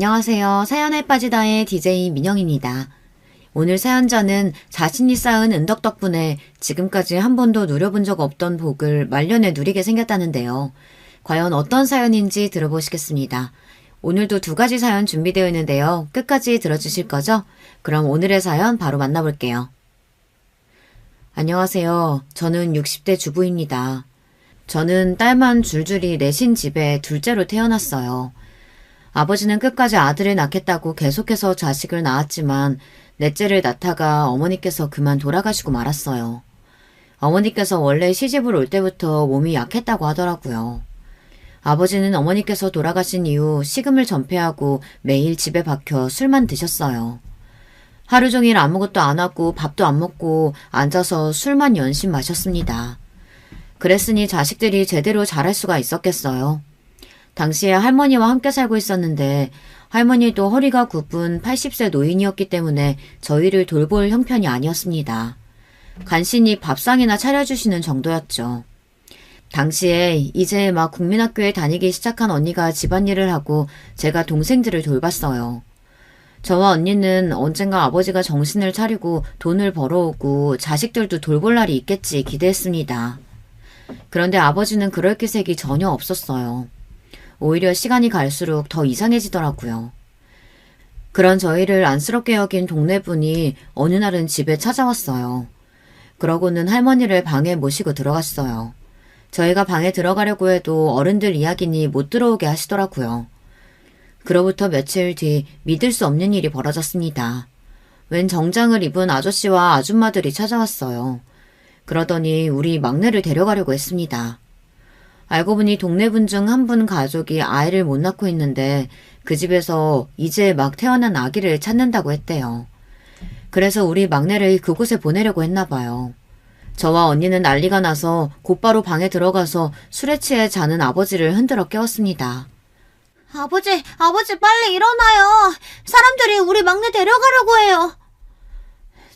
안녕하세요. 사연에 빠지다의 DJ 민영입니다. 오늘 사연자는 자신이 쌓은 은덕 덕분에 지금까지 한 번도 누려본 적 없던 복을 말년에 누리게 생겼다는데요. 과연 어떤 사연인지 들어보시겠습니다. 오늘도 두 가지 사연 준비되어 있는데요. 끝까지 들어주실 거죠? 그럼 오늘의 사연 바로 만나볼게요. 안녕하세요. 저는 60대 주부입니다. 저는 딸만 줄줄이 내신 집에 둘째로 태어났어요. 아버지는 끝까지 아들을 낳겠다고 계속해서 자식을 낳았지만 넷째를 낳다가 어머니께서 그만 돌아가시고 말았어요. 어머니께서 원래 시집을 올 때부터 몸이 약했다고 하더라고요. 아버지는 어머니께서 돌아가신 이후 식음을 전폐하고 매일 집에 박혀 술만 드셨어요. 하루 종일 아무것도 안 하고 밥도 안 먹고 앉아서 술만 연신 마셨습니다. 그랬으니 자식들이 제대로 자랄 수가 있었겠어요. 당시에 할머니와 함께 살고 있었는데 할머니도 허리가 굽은 80세 노인이었기 때문에 저희를 돌볼 형편이 아니었습니다. 간신히 밥상이나 차려주시는 정도였죠. 당시에 이제 막 국민학교에 다니기 시작한 언니가 집안일을 하고 제가 동생들을 돌봤어요. 저와 언니는 언젠가 아버지가 정신을 차리고 돈을 벌어오고 자식들도 돌볼 날이 있겠지 기대했습니다. 그런데 아버지는 그럴 기색이 전혀 없었어요. 오히려 시간이 갈수록 더 이상해지더라고요. 그런 저희를 안쓰럽게 여긴 동네분이 어느 날은 집에 찾아왔어요. 그러고는 할머니를 방에 모시고 들어갔어요. 저희가 방에 들어가려고 해도 어른들 이야기니 못 들어오게 하시더라고요. 그로부터 며칠 뒤 믿을 수 없는 일이 벌어졌습니다. 웬 정장을 입은 아저씨와 아줌마들이 찾아왔어요. 그러더니 우리 막내를 데려가려고 했습니다. 알고 보니 동네분 중 한 분 가족이 아이를 못 낳고 있는데 그 집에서 이제 막 태어난 아기를 찾는다고 했대요. 그래서 우리 막내를 그곳에 보내려고 했나 봐요. 저와 언니는 난리가 나서 곧바로 방에 들어가서 술에 취해 자는 아버지를 흔들어 깨웠습니다. 아버지 빨리 일어나요. 사람들이 우리 막내 데려가려고 해요.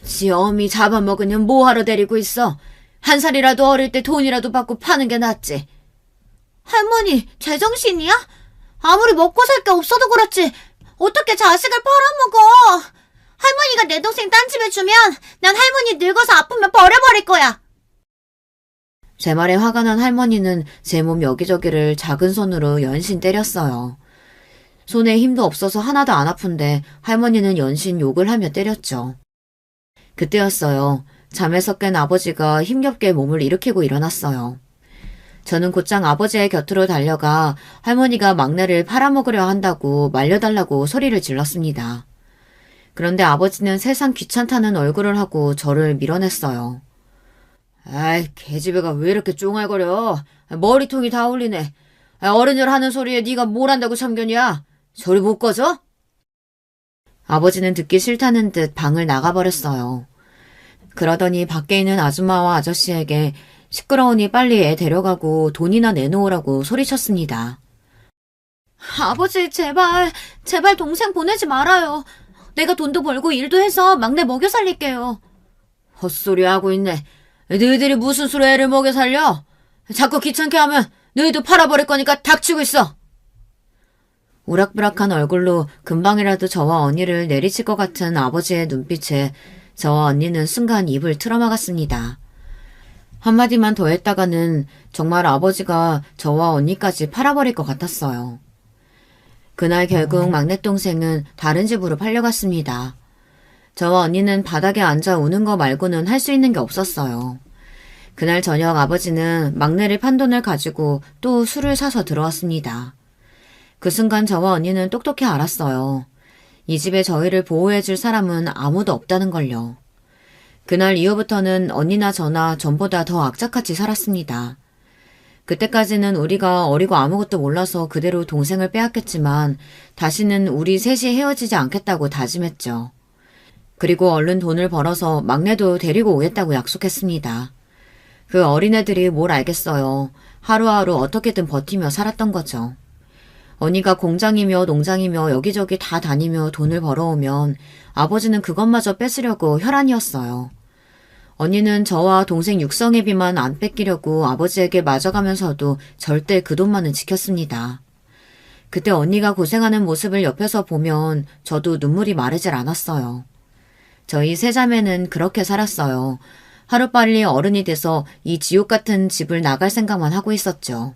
지 어미 잡아먹으면 뭐하러 데리고 있어? 한 살이라도 어릴 때 돈이라도 받고 파는 게 낫지. 할머니, 제정신이야? 아무리 먹고 살 게 없어도 그렇지 어떻게 자식을 팔아먹어? 할머니가 내 동생 딴 집에 주면 난 할머니 늙어서 아프면 버려버릴 거야. 제 말에 화가 난 할머니는 제 몸 여기저기를 작은 손으로 연신 때렸어요. 손에 힘도 없어서 하나도 안 아픈데 할머니는 연신 욕을 하며 때렸죠. 그때였어요. 잠에서 깬 아버지가 힘겹게 몸을 일으키고 일어났어요. 저는 곧장 아버지의 곁으로 달려가 할머니가 막내를 팔아먹으려 한다고 말려달라고 소리를 질렀습니다. 그런데 아버지는 세상 귀찮다는 얼굴을 하고 저를 밀어냈어요. 아이, 계집애가 왜 이렇게 쫑알거려? 머리통이 다 울리네. 어른들 하는 소리에 네가 뭘 한다고 참견이야? 저리 못 꺼져? 아버지는 듣기 싫다는 듯 방을 나가버렸어요. 그러더니 밖에 있는 아줌마와 아저씨에게 시끄러우니 빨리 애 데려가고 돈이나 내놓으라고 소리쳤습니다. 아버지, 제발 동생 보내지 말아요. 내가 돈도 벌고 일도 해서 막내 먹여 살릴게요. 헛소리 하고 있네. 너희들이 무슨 수로 애를 먹여 살려? 자꾸 귀찮게 하면 너희도 팔아버릴 거니까 닥치고 있어. 우락부락한 얼굴로 금방이라도 저와 언니를 내리칠 것 같은 아버지의 눈빛에 저와 언니는 순간 입을 틀어막았습니다. 한마디만 더 했다가는 정말 아버지가 저와 언니까지 팔아버릴 것 같았어요. 그날 결국 막내동생은 다른 집으로 팔려갔습니다. 저와 언니는 바닥에 앉아 우는 거 말고는 할 수 있는 게 없었어요. 그날 저녁 아버지는 막내를 판 돈을 가지고 또 술을 사서 들어왔습니다. 그 순간 저와 언니는 똑똑히 알았어요. 이 집에 저희를 보호해줄 사람은 아무도 없다는 걸요. 그날 이후부터는 언니나 저나 전보다 더 악착같이 살았습니다. 그때까지는 우리가 어리고 아무것도 몰라서 그대로 동생을 빼앗겼지만 다시는 우리 셋이 헤어지지 않겠다고 다짐했죠. 그리고 얼른 돈을 벌어서 막내도 데리고 오겠다고 약속했습니다. 그 어린애들이 뭘 알겠어요. 하루하루 어떻게든 버티며 살았던 거죠. 언니가 공장이며 농장이며 여기저기 다 다니며 돈을 벌어오면 아버지는 그것마저 뺏으려고 혈안이었어요. 언니는 저와 동생 육성애비만 안 뺏기려고 아버지에게 맞아가면서도 절대 그 돈만은 지켰습니다. 그때 언니가 고생하는 모습을 옆에서 보면 저도 눈물이 마르질 않았어요. 저희 세 자매는 그렇게 살았어요. 하루빨리 어른이 돼서 이 지옥 같은 집을 나갈 생각만 하고 있었죠.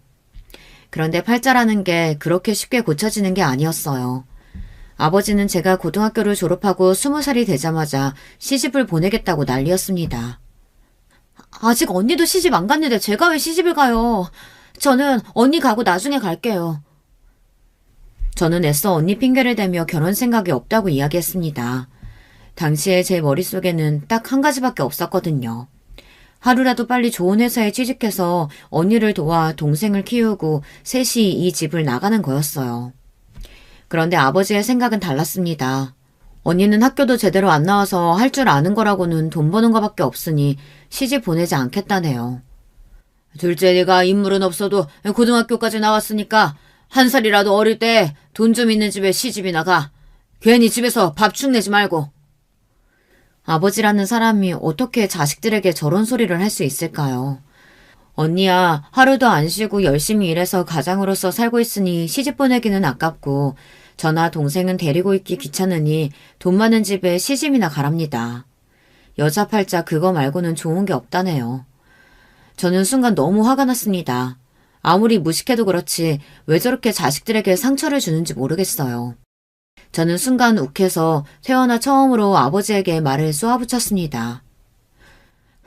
그런데 팔자라는 게 그렇게 쉽게 고쳐지는 게 아니었어요. 아버지는 제가 고등학교를 졸업하고 20살이 되자마자 시집을 보내겠다고 난리였습니다. 아직 언니도 시집 안 갔는데 제가 왜 시집을 가요? 저는 언니 가고 나중에 갈게요. 저는 애써 언니 핑계를 대며 결혼 생각이 없다고 이야기했습니다. 당시에 제 머릿속에는 딱 한 가지밖에 없었거든요. 하루라도 빨리 좋은 회사에 취직해서 언니를 도와 동생을 키우고 셋이 이 집을 나가는 거였어요. 그런데 아버지의 생각은 달랐습니다. 언니는 학교도 제대로 안 나와서 할 줄 아는 거라고는 돈 버는 거밖에 없으니 시집 보내지 않겠다네요. 둘째 네가 인물은 없어도 고등학교까지 나왔으니까 한 살이라도 어릴 때 돈 좀 있는 집에 시집이나 가. 괜히 집에서 밥 축내지 말고. 아버지라는 사람이 어떻게 자식들에게 저런 소리를 할 수 있을까요? 언니야, 하루도 안 쉬고 열심히 일해서 가장으로서 살고 있으니 시집 보내기는 아깝고 저나 동생은 데리고 있기 귀찮으니 돈 많은 집에 시집이나 가랍니다. 여자 팔자 그거 말고는 좋은 게 없다네요. 저는 순간 너무 화가 났습니다. 아무리 무식해도 그렇지 왜 저렇게 자식들에게 상처를 주는지 모르겠어요. 저는 순간 욱해서 태어나 처음으로 아버지에게 말을 쏘아붙였습니다.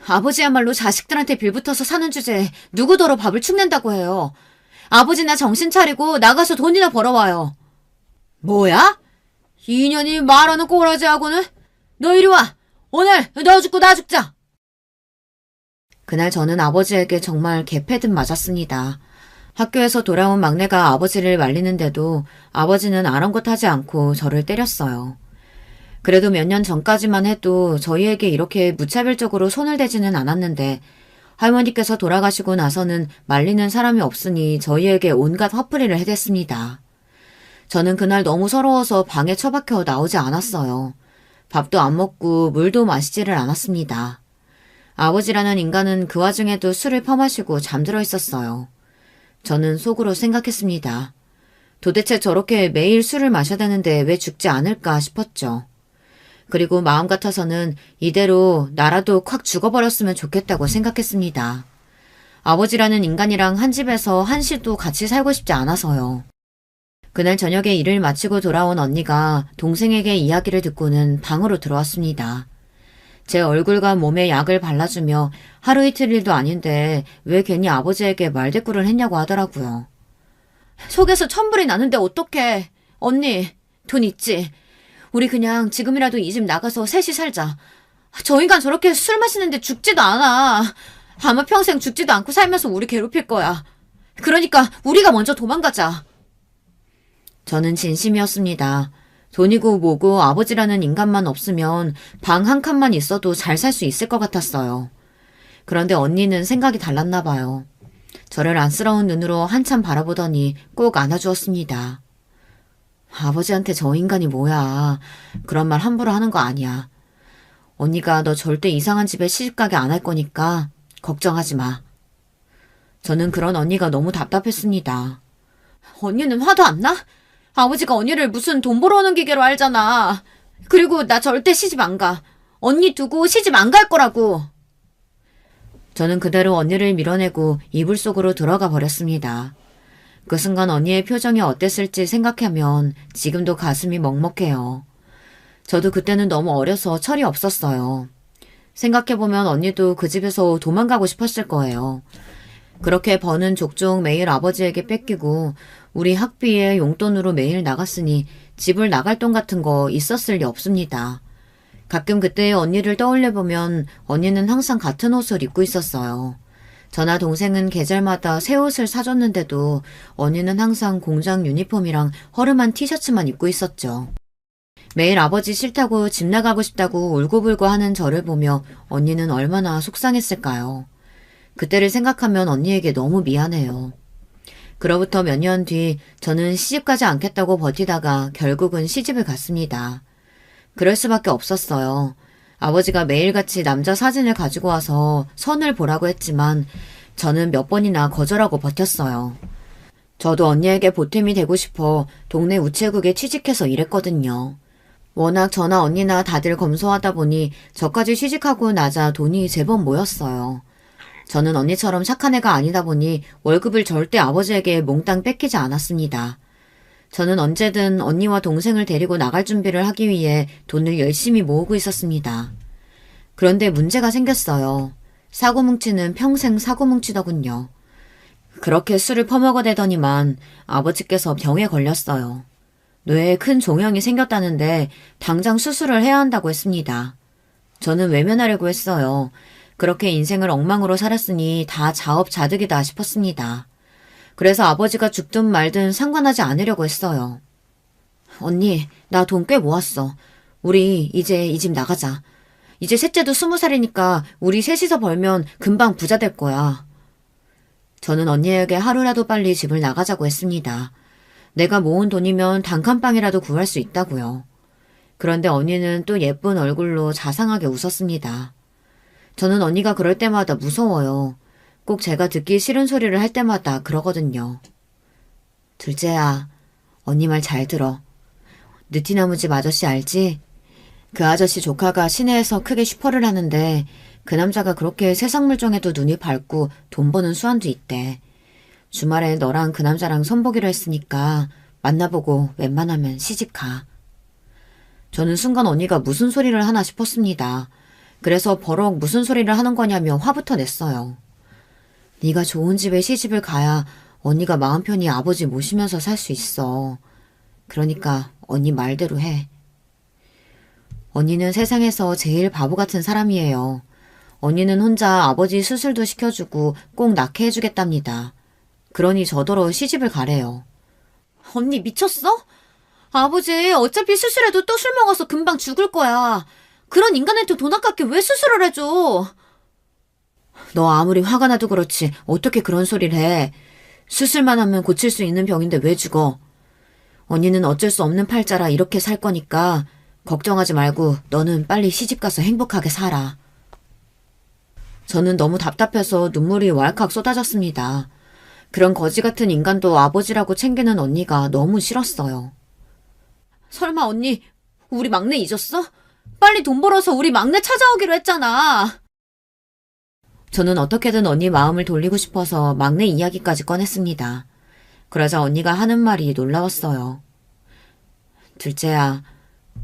아버지야말로 자식들한테 빌붙어서 사는 주제에 누구더러 밥을 축낸다고 해요. 아버지나 정신 차리고 나가서 돈이나 벌어와요. 뭐야? 이 인연이 말하는 꼬라지하고는? 너 이리 와. 오늘 너 죽고 나 죽자. 그날 저는 아버지에게 정말 개패듯 맞았습니다. 학교에서 돌아온 막내가 아버지를 말리는데도 아버지는 아랑곳하지 않고 저를 때렸어요. 그래도 몇 년 전까지만 해도 저희에게 이렇게 무차별적으로 손을 대지는 않았는데 할머니께서 돌아가시고 나서는 말리는 사람이 없으니 저희에게 온갖 화풀이를 해댔습니다. 저는 그날 너무 서러워서 방에 처박혀 나오지 않았어요. 밥도 안 먹고 물도 마시지를 않았습니다. 아버지라는 인간은 그 와중에도 술을 퍼마시고 잠들어 있었어요. 저는 속으로 생각했습니다. 도대체 저렇게 매일 술을 마셔야 되는데 왜 죽지 않을까 싶었죠. 그리고 마음 같아서는 이대로 나라도 콱 죽어버렸으면 좋겠다고 생각했습니다. 아버지라는 인간이랑 한 집에서 한시도 같이 살고 싶지 않아서요. 그날 저녁에 일을 마치고 돌아온 언니가 동생에게 이야기를 듣고는 방으로 들어왔습니다. 제 얼굴과 몸에 약을 발라주며 하루 이틀 일도 아닌데 왜 괜히 아버지에게 말대꾸를 했냐고 하더라고요. 속에서 천불이 나는데 어떡해. 언니, 돈 있지? 우리 그냥 지금이라도 이 집 나가서 셋이 살자. 저 인간 저렇게 술 마시는데 죽지도 않아. 아마 평생 죽지도 않고 살면서 우리 괴롭힐 거야. 그러니까 우리가 먼저 도망가자. 저는 진심이었습니다. 돈이고 뭐고 아버지라는 인간만 없으면 방 한 칸만 있어도 잘 살 수 있을 것 같았어요. 그런데 언니는 생각이 달랐나 봐요. 저를 안쓰러운 눈으로 한참 바라보더니 꼭 안아주었습니다. 아버지한테 저 인간이 뭐야. 그런 말 함부로 하는 거 아니야. 언니가 너 절대 이상한 집에 시집가게 안 할 거니까 걱정하지 마. 저는 그런 언니가 너무 답답했습니다. 언니는 화도 안 나? 아버지가 언니를 무슨 돈 벌어오는 기계로 알잖아. 그리고 나 절대 시집 안 가. 언니 두고 시집 안 갈 거라고. 저는 그대로 언니를 밀어내고 이불 속으로 들어가 버렸습니다. 그 순간 언니의 표정이 어땠을지 생각하면 지금도 가슴이 먹먹해요. 저도 그때는 너무 어려서 철이 없었어요. 생각해보면 언니도 그 집에서 도망가고 싶었을 거예요. 그렇게 버는 족족 매일 아버지에게 뺏기고 우리 학비에 용돈으로 매일 나갔으니 집을 나갈 돈 같은 거 있었을 리 없습니다. 가끔 그때의 언니를 떠올려보면 언니는 항상 같은 옷을 입고 있었어요. 저나 동생은 계절마다 새 옷을 사줬는데도 언니는 항상 공장 유니폼이랑 허름한 티셔츠만 입고 있었죠. 매일 아버지 싫다고 집 나가고 싶다고 울고불고 하는 저를 보며 언니는 얼마나 속상했을까요? 그때를 생각하면 언니에게 너무 미안해요. 그로부터 몇 년 뒤 저는 시집 가지 않겠다고 버티다가 결국은 시집을 갔습니다. 그럴 수밖에 없었어요. 아버지가 매일같이 남자 사진을 가지고 와서 선을 보라고 했지만 저는 몇 번이나 거절하고 버텼어요. 저도 언니에게 보탬이 되고 싶어 동네 우체국에 취직해서 일했거든요. 워낙 저나 언니나 다들 검소하다 보니 저까지 취직하고 나자 돈이 제법 모였어요. 저는 언니처럼 착한 애가 아니다 보니 월급을 절대 아버지에게 몽땅 뺏기지 않았습니다. 저는 언제든 언니와 동생을 데리고 나갈 준비를 하기 위해 돈을 열심히 모으고 있었습니다. 그런데 문제가 생겼어요. 사고 뭉치는 평생 사고 뭉치더군요. 그렇게 술을 퍼먹어대더니만 아버지께서 병에 걸렸어요. 뇌에 큰 종양이 생겼다는데 당장 수술을 해야 한다고 했습니다. 저는 외면하려고 했어요. 그렇게 인생을 엉망으로 살았으니 다 자업자득이다 싶었습니다. 그래서 아버지가 죽든 말든 상관하지 않으려고 했어요. 언니, 나 돈 꽤 모았어. 우리 이제 이 집 나가자. 이제 셋째도 20살이니까 우리 셋이서 벌면 금방 부자 될 거야. 저는 언니에게 하루라도 빨리 집을 나가자고 했습니다. 내가 모은 돈이면 단칸방이라도 구할 수 있다고요. 그런데 언니는 또 예쁜 얼굴로 자상하게 웃었습니다. 저는 언니가 그럴 때마다 무서워요. 꼭 제가 듣기 싫은 소리를 할 때마다 그러거든요. 둘째야, 언니 말 잘 들어. 느티나무집 아저씨 알지? 그 아저씨 조카가 시내에서 크게 슈퍼를 하는데 그 남자가 그렇게 세상 물정에도 눈이 밝고 돈 버는 수완도 있대. 주말에 너랑 그 남자랑 손보기로 했으니까 만나보고 웬만하면 시집가. 저는 순간 언니가 무슨 소리를 하나 싶었습니다. 그래서 버럭 무슨 소리를 하는 거냐며 화부터 냈어요. 네가 좋은 집에 시집을 가야 언니가 마음 편히 아버지 모시면서 살 수 있어. 그러니까 언니 말대로 해. 언니는 세상에서 제일 바보 같은 사람이에요. 언니는 혼자 아버지 수술도 시켜주고 꼭 낳게 해주겠답니다. 그러니 저더러 시집을 가래요. 언니 미쳤어? 아버지 어차피 수술해도 또 술 먹어서 금방 죽을 거야. 그런 인간한테 돈 아깝게 왜 수술을 해줘? 너 아무리 화가 나도 그렇지 어떻게 그런 소리를 해. 수술만 하면 고칠 수 있는 병인데 왜 죽어. 언니는 어쩔 수 없는 팔자라 이렇게 살 거니까 걱정하지 말고 너는 빨리 시집가서 행복하게 살아. 저는 너무 답답해서 눈물이 왈칵 쏟아졌습니다. 그런 거지 같은 인간도 아버지라고 챙기는 언니가 너무 싫었어요. 설마 언니 우리 막내 잊었어? 빨리 돈 벌어서 우리 막내 찾아오기로 했잖아. 저는 어떻게든 언니 마음을 돌리고 싶어서 막내 이야기까지 꺼냈습니다. 그러자 언니가 하는 말이 놀라웠어요. 둘째야,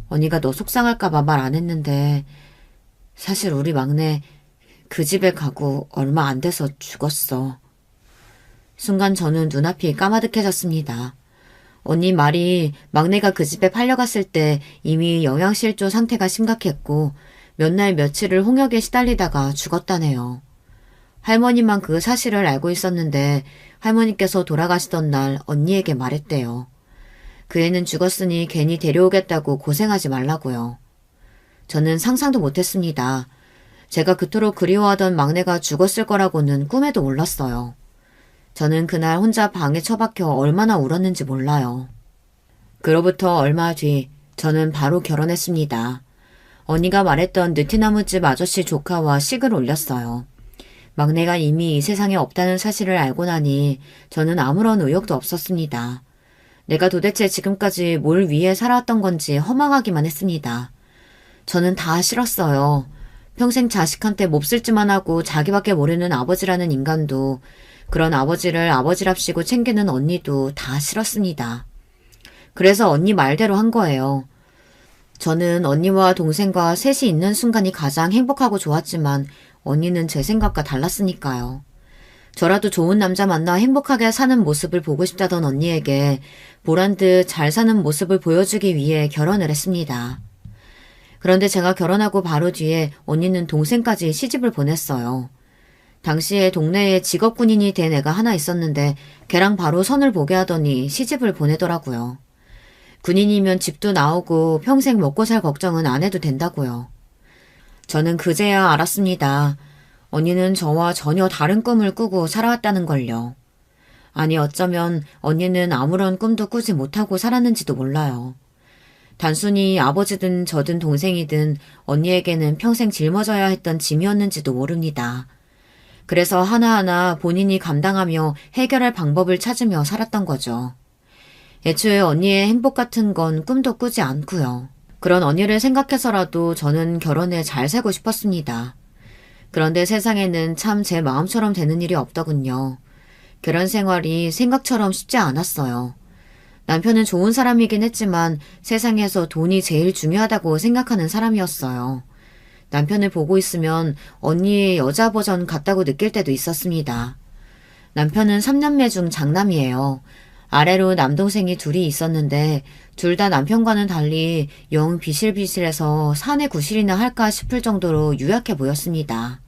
언니가 너 속상할까봐 말 안 했는데 사실 우리 막내 그 집에 가고 얼마 안 돼서 죽었어. 순간 저는 눈앞이 까마득해졌습니다. 언니 말이 막내가 그 집에 팔려갔을 때 이미 영양실조 상태가 심각했고 몇 날 며칠을 홍역에 시달리다가 죽었다네요. 할머니만 그 사실을 알고 있었는데 할머니께서 돌아가시던 날 언니에게 말했대요. 그 애는 죽었으니 괜히 데려오겠다고 고생하지 말라고요. 저는 상상도 못했습니다. 제가 그토록 그리워하던 막내가 죽었을 거라고는 꿈에도 몰랐어요. 저는 그날 혼자 방에 처박혀 얼마나 울었는지 몰라요. 그로부터 얼마 뒤 저는 바로 결혼했습니다. 언니가 말했던 느티나무집 아저씨 조카와 식을 올렸어요. 막내가 이미 이 세상에 없다는 사실을 알고 나니 저는 아무런 의욕도 없었습니다. 내가 도대체 지금까지 뭘 위해 살아왔던 건지 허망하기만 했습니다. 저는 다 싫었어요. 평생 자식한테 몹쓸지만 하고 자기밖에 모르는 아버지라는 인간도, 그런 아버지를 아버지랍시고 챙기는 언니도 다 싫었습니다. 그래서 언니 말대로 한 거예요. 저는 언니와 동생과 셋이 있는 순간이 가장 행복하고 좋았지만 언니는 제 생각과 달랐으니까요. 저라도 좋은 남자 만나 행복하게 사는 모습을 보고 싶다던 언니에게 보란듯 잘 사는 모습을 보여주기 위해 결혼을 했습니다. 그런데 제가 결혼하고 바로 뒤에 언니는 동생까지 시집을 보냈어요. 당시에 동네에 직업군인이 된 애가 하나 있었는데 걔랑 바로 선을 보게 하더니 시집을 보내더라고요. 군인이면 집도 나오고 평생 먹고 살 걱정은 안 해도 된다고요. 저는 그제야 알았습니다. 언니는 저와 전혀 다른 꿈을 꾸고 살아왔다는 걸요. 아니 어쩌면 언니는 아무런 꿈도 꾸지 못하고 살았는지도 몰라요. 단순히 아버지든 저든 동생이든 언니에게는 평생 짊어져야 했던 짐이었는지도 모릅니다. 그래서 하나하나 본인이 감당하며 해결할 방법을 찾으며 살았던 거죠. 애초에 언니의 행복 같은 건 꿈도 꾸지 않고요. 그런 언니를 생각해서라도 저는 결혼에 잘 살고 싶었습니다. 그런데 세상에는 참 제 마음처럼 되는 일이 없더군요. 결혼 생활이 생각처럼 쉽지 않았어요. 남편은 좋은 사람이긴 했지만 세상에서 돈이 제일 중요하다고 생각하는 사람이었어요. 남편을 보고 있으면 언니의 여자 버전 같다고 느낄 때도 있었습니다. 남편은 3남매 중 장남이에요. 아래로 남동생이 둘이 있었는데 둘 다 남편과는 달리 영 비실비실해서 사내 구실이나 할까 싶을 정도로 유약해 보였습니다.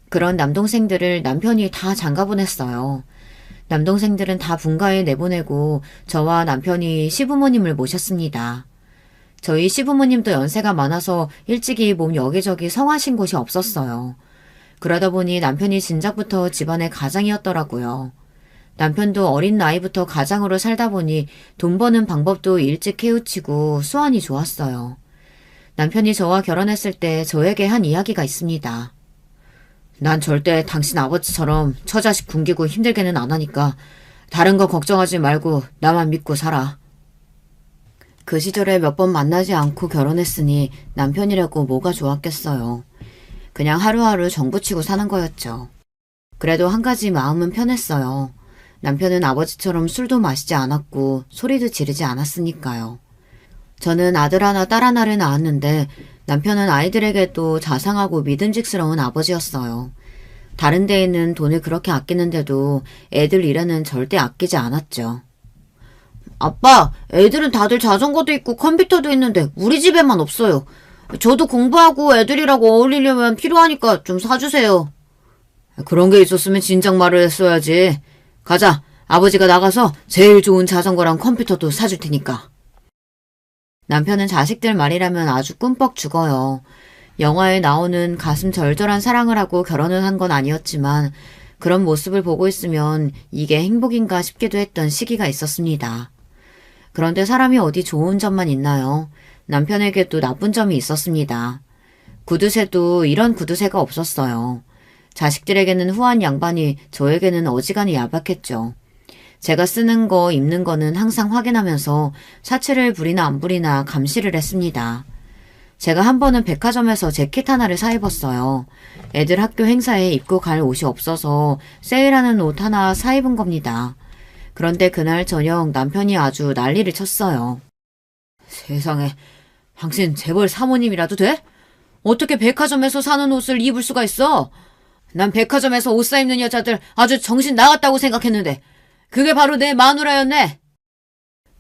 그런 남동생들을 남편이 다 장가보냈어요. 남동생들은 다 분가에 내보내고 저와 남편이 시부모님을 모셨습니다. 저희 시부모님도 연세가 많아서 일찍이 몸 여기저기 성하신 곳이 없었어요. 그러다 보니 남편이 진작부터 집안의 가장이었더라고요. 남편도 어린 나이부터 가장으로 살다 보니 돈 버는 방법도 일찍 깨우치고 수완이 좋았어요. 남편이 저와 결혼했을 때 저에게 한 이야기가 있습니다. 난 절대 당신 아버지처럼 처자식 굶기고 힘들게는 안 하니까 다른 거 걱정하지 말고 나만 믿고 살아. 그 시절에 몇 번 만나지 않고 결혼했으니 남편이라고 뭐가 좋았겠어요. 그냥 하루하루 정부치고 사는 거였죠. 그래도 한 가지 마음은 편했어요. 남편은 아버지처럼 술도 마시지 않았고 소리도 지르지 않았으니까요. 저는 아들 하나 딸 하나를 낳았는데 남편은 아이들에게도 자상하고 믿음직스러운 아버지였어요. 다른 데에는 돈을 그렇게 아끼는데도 애들 일에는 절대 아끼지 않았죠. 아빠, 애들은 다들 자전거도 있고 컴퓨터도 있는데 우리 집에만 없어요. 저도 공부하고 애들이라고 어울리려면 필요하니까 좀 사주세요. 그런 게 있었으면 진작 말을 했어야지. 가자, 아버지가 나가서 제일 좋은 자전거랑 컴퓨터도 사줄 테니까. 남편은 자식들 말이라면 아주 꿈뻑 죽어요. 영화에 나오는 가슴 절절한 사랑을 하고 결혼을 한 건 아니었지만 그런 모습을 보고 있으면 이게 행복인가 싶기도 했던 시기가 있었습니다. 그런데 사람이 어디 좋은 점만 있나요? 남편에게도 나쁜 점이 있었습니다. 구두쇠도 이런 구두쇠가 없었어요. 자식들에게는 후한 양반이 저에게는 어지간히 야박했죠. 제가 쓰는 거, 입는 거는 항상 확인하면서 사치를 부리나 안 부리나 감시를 했습니다. 제가 한 번은 백화점에서 재킷 하나를 사 입었어요. 애들 학교 행사에 입고 갈 옷이 없어서 세일하는 옷 하나 사 입은 겁니다. 그런데 그날 저녁 남편이 아주 난리를 쳤어요. 세상에, 당신 재벌 사모님이라도 돼? 어떻게 백화점에서 사는 옷을 입을 수가 있어? 난 백화점에서 옷 사 입는 여자들 아주 정신 나갔다고 생각했는데 그게 바로 내 마누라였네.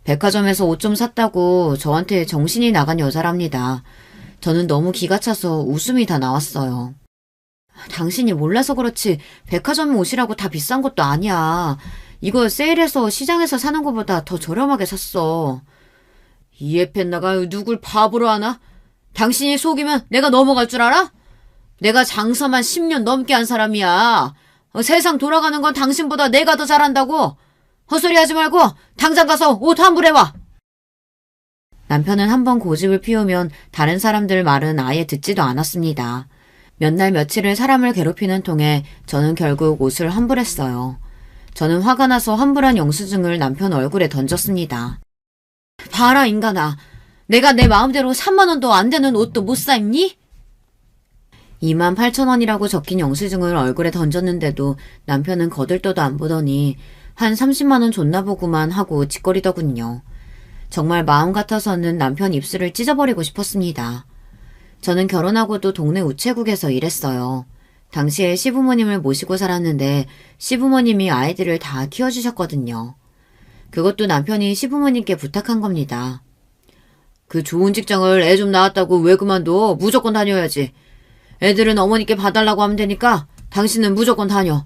백화점에서 옷 좀 샀다고 저한테 정신이 나간 여자랍니다. 저는 너무 기가 차서 웃음이 다 나왔어요. 당신이 몰라서 그렇지 백화점 옷이라고 다 비싼 것도 아니야. 이거 세일해서 시장에서 사는 것보다 더 저렴하게 샀어. 이에펜나가 누굴 바보로 하나? 당신이 속이면 내가 넘어갈 줄 알아? 내가 장사만 10년 넘게 한 사람이야. 세상 돌아가는 건 당신보다 내가 더 잘한다고. 헛소리 하지 말고 당장 가서 옷 환불해와. 남편은 한번 고집을 피우면 다른 사람들 말은 아예 듣지도 않았습니다. 몇 날 며칠을 사람을 괴롭히는 통에 저는 결국 옷을 환불했어요. 저는 화가 나서 환불한 영수증을 남편 얼굴에 던졌습니다. 봐라 인간아. 내가 내 마음대로 3만 원도 안 되는 옷도 못 사 입니? 28,000원이라고 적힌 영수증을 얼굴에 던졌는데도 남편은 거들떠도 안 보더니 한 30만 원 줬나 보구만 하고 짓거리더군요. 정말 마음 같아서는 남편 입술을 찢어버리고 싶었습니다. 저는 결혼하고도 동네 우체국에서 일했어요. 당시에 시부모님을 모시고 살았는데 시부모님이 아이들을 다 키워주셨거든요. 그것도 남편이 시부모님께 부탁한 겁니다. 그 좋은 직장을 애 좀 낳았다고 왜 그만둬? 무조건 다녀야지. 애들은 어머니께 봐달라고 하면 되니까 당신은 무조건 다녀.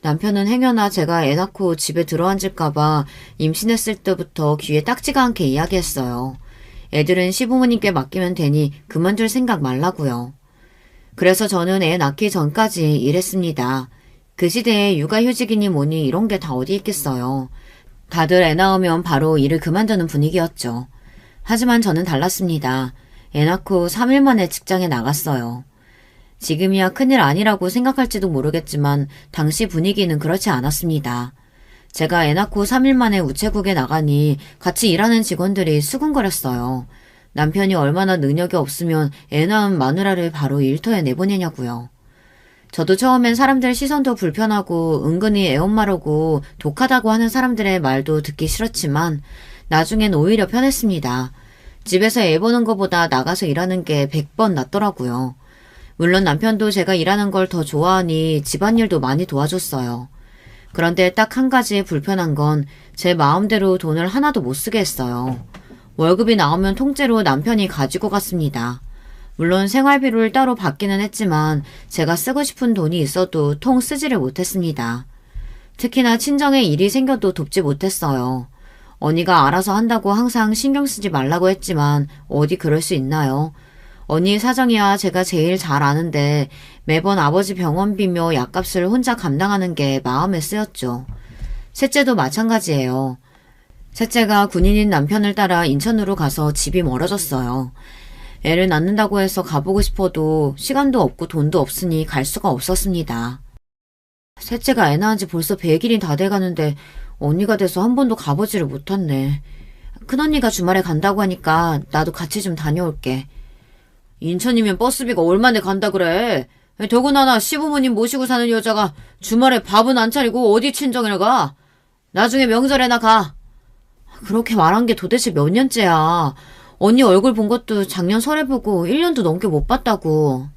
남편은 행여나 제가 애 낳고 집에 들어앉을까봐 임신했을 때부터 귀에 딱지가 않게 이야기했어요. 애들은 시부모님께 맡기면 되니 그만둘 생각 말라고요. 그래서 저는 애 낳기 전까지 일했습니다. 그 시대에 육아휴직이니 뭐니 이런 게 다 어디 있겠어요. 다들 애 낳으면 바로 일을 그만두는 분위기였죠. 하지만 저는 달랐습니다. 애 낳고 3일 만에 직장에 나갔어요. 지금이야 큰일 아니라고 생각할지도 모르겠지만 당시 분위기는 그렇지 않았습니다. 제가 애 낳고 3일 만에 우체국에 나가니 같이 일하는 직원들이 수군거렸어요. 남편이 얼마나 능력이 없으면 애 낳은 마누라를 바로 일터에 내보내냐고요. 저도 처음엔 사람들 시선도 불편하고 은근히 애엄마라고 독하다고 하는 사람들의 말도 듣기 싫었지만 나중엔 오히려 편했습니다. 집에서 애 보는 것보다 나가서 일하는 게 100번 낫더라고요. 물론 남편도 제가 일하는 걸 더 좋아하니 집안일도 많이 도와줬어요. 그런데 딱 한 가지 불편한 건 제 마음대로 돈을 하나도 못 쓰게 했어요. 월급이 나오면 통째로 남편이 가지고 갔습니다. 물론 생활비를 따로 받기는 했지만 제가 쓰고 싶은 돈이 있어도 통 쓰지를 못했습니다. 특히나 친정에 일이 생겨도 돕지 못했어요. 언니가 알아서 한다고 항상 신경 쓰지 말라고 했지만 어디 그럴 수 있나요? 언니 사정이야 제가 제일 잘 아는데 매번 아버지 병원비며 약값을 혼자 감당하는 게 마음에 쓰였죠. 셋째도 마찬가지예요. 셋째가 군인인 남편을 따라 인천으로 가서 집이 멀어졌어요. 애를 낳는다고 해서 가보고 싶어도 시간도 없고 돈도 없으니 갈 수가 없었습니다. 셋째가 애 낳은 지 벌써 100일이 다 돼가는데 언니가 돼서 한 번도 가보지를 못했네. 큰언니가 주말에 간다고 하니까 나도 같이 좀 다녀올게. 인천이면 버스비가 얼마나 간다 그래. 더구나 시부모님 모시고 사는 여자가 주말에 밥은 안 차리고 어디 친정을 가. 나중에 명절에나 가. 그렇게 말한 게 도대체 몇 년째야. 언니 얼굴 본 것도 작년 설에 보고 1년도 넘게 못 봤다고.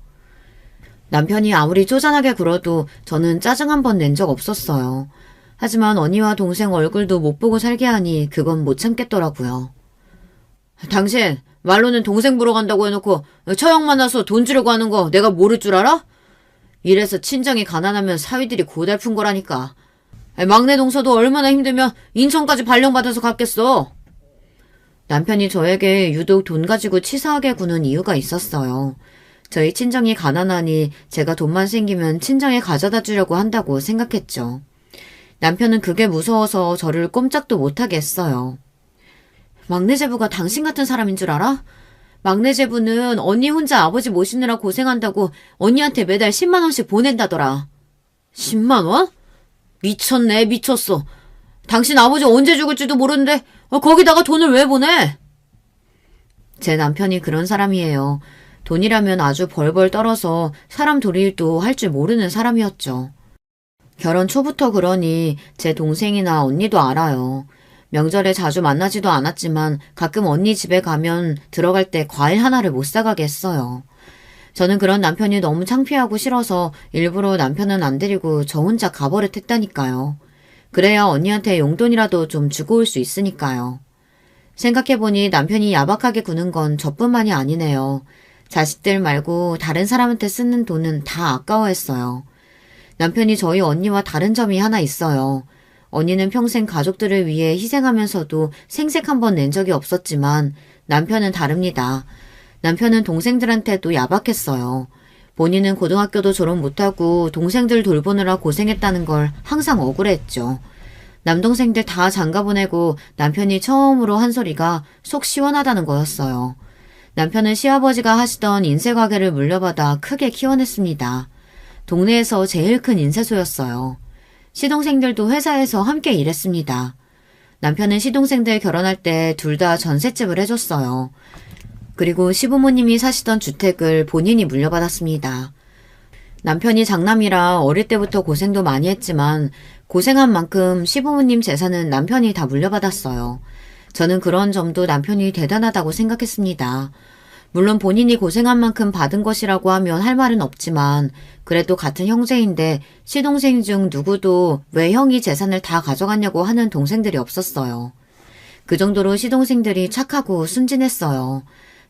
남편이 아무리 쪼잔하게 굴어도 저는 짜증 한 번 낸 적 없었어요. 하지만 언니와 동생 얼굴도 못 보고 살게 하니 그건 못 참겠더라고요. 당신 말로는 동생 보러 간다고 해놓고 처형 만나서 돈 주려고 하는 거 내가 모를 줄 알아? 이래서 친정이 가난하면 사위들이 고달픈 거라니까. 막내 동서도 얼마나 힘들면 인천까지 발령받아서 갔겠어. 남편이 저에게 유독 돈 가지고 치사하게 구는 이유가 있었어요. 저희 친정이 가난하니 제가 돈만 생기면 친정에 가져다 주려고 한다고 생각했죠. 남편은 그게 무서워서 저를 꼼짝도 못하게 했어요. 막내 제부가 당신 같은 사람인 줄 알아? 막내 제부는 언니 혼자 아버지 모시느라 고생한다고 언니한테 매달 10만 원씩 보낸다더라. 10만 원? 미쳤네, 미쳤어. 당신 아버지 언제 죽을지도 모르는데 거기다가 돈을 왜 보내? 제 남편이 그런 사람이에요. 돈이라면 아주 벌벌 떨어서 사람 도리일도 할 줄 모르는 사람이었죠. 결혼 초부터 그러니 제 동생이나 언니도 알아요. 명절에 자주 만나지도 않았지만 가끔 언니 집에 가면 들어갈 때 과일 하나를 못 사가게 했어요. 저는 그런 남편이 너무 창피하고 싫어서 일부러 남편은 안 데리고 저 혼자 가버릇했다니까요. 그래야 언니한테 용돈이라도 좀 주고 올 수 있으니까요. 생각해보니 남편이 야박하게 구는 건 저뿐만이 아니네요. 자식들 말고 다른 사람한테 쓰는 돈은 다 아까워했어요. 남편이 저희 언니와 다른 점이 하나 있어요. 언니는 평생 가족들을 위해 희생하면서도 생색 한 번 낸 적이 없었지만 남편은 다릅니다. 남편은 동생들한테도 야박했어요. 본인은 고등학교도 졸업 못하고 동생들 돌보느라 고생했다는 걸 항상 억울해했죠. 남동생들 다 장가 보내고 남편이 처음으로 한 소리가 속 시원하다는 거였어요. 남편은 시아버지가 하시던 인쇄 가게를 물려받아 크게 키워냈습니다. 동네에서 제일 큰 인쇄소였어요. 시동생들도 회사에서 함께 일했습니다. 남편은 시동생들 결혼할 때 둘 다 전셋집을 해줬어요. 그리고 시부모님이 사시던 주택을 본인이 물려받았습니다. 남편이 장남이라 어릴 때부터 고생도 많이 했지만 고생한 만큼 시부모님 재산은 남편이 다 물려받았어요. 저는 그런 점도 남편이 대단하다고 생각했습니다. 물론 본인이 고생한 만큼 받은 것이라고 하면 할 말은 없지만 그래도 같은 형제인데 시동생 중 누구도 왜 형이 재산을 다 가져갔냐고 하는 동생들이 없었어요. 그 정도로 시동생들이 착하고 순진했어요.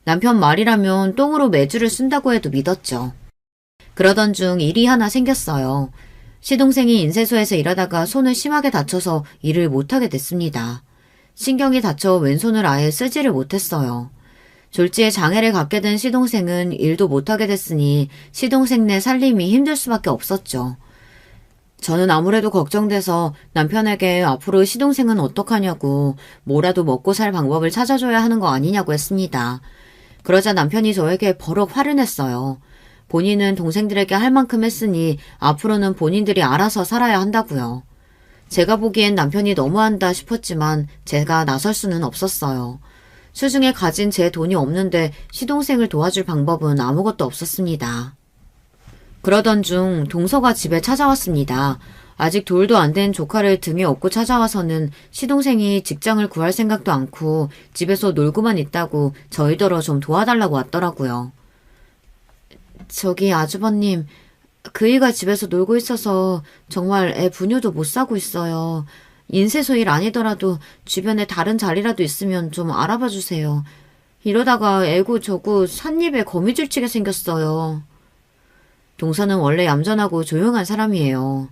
남편 말이라면 똥으로 매주를 쓴다고 해도 믿었죠. 그러던 중 일이 하나 생겼어요. 시동생이 인쇄소에서 일하다가 손을 심하게 다쳐서 일을 못하게 됐습니다. 신경이 다쳐 왼손을 아예 쓰지를 못했어요. 졸지에 장애를 갖게 된 시동생은 일도 못하게 됐으니 시동생네 살림이 힘들 수밖에 없었죠. 저는 아무래도 걱정돼서 남편에게 앞으로 시동생은 어떡하냐고 뭐라도 먹고 살 방법을 찾아줘야 하는 거 아니냐고 했습니다. 그러자 남편이 저에게 버럭 화를 냈어요. 본인은 동생들에게 할 만큼 했으니 앞으로는 본인들이 알아서 살아야 한다고요. 제가 보기엔 남편이 너무한다 싶었지만 제가 나설 수는 없었어요. 수중에 가진 제 돈이 없는데 시동생을 도와줄 방법은 아무것도 없었습니다. 그러던 중 동서가 집에 찾아왔습니다. 아직 돌도 안 된 조카를 등에 업고 찾아와서는 시동생이 직장을 구할 생각도 않고 집에서 놀고만 있다고 저희더러 좀 도와달라고 왔더라고요. 저기 아주버님, 그이가 집에서 놀고 있어서 정말 애 부녀도 못 사고 있어요. 인쇄소 일 아니더라도 주변에 다른 자리라도 있으면 좀 알아봐 주세요. 이러다가 애고 저고 삿입에 거미줄 치게 생겼어요. 동서는 원래 얌전하고 조용한 사람이에요.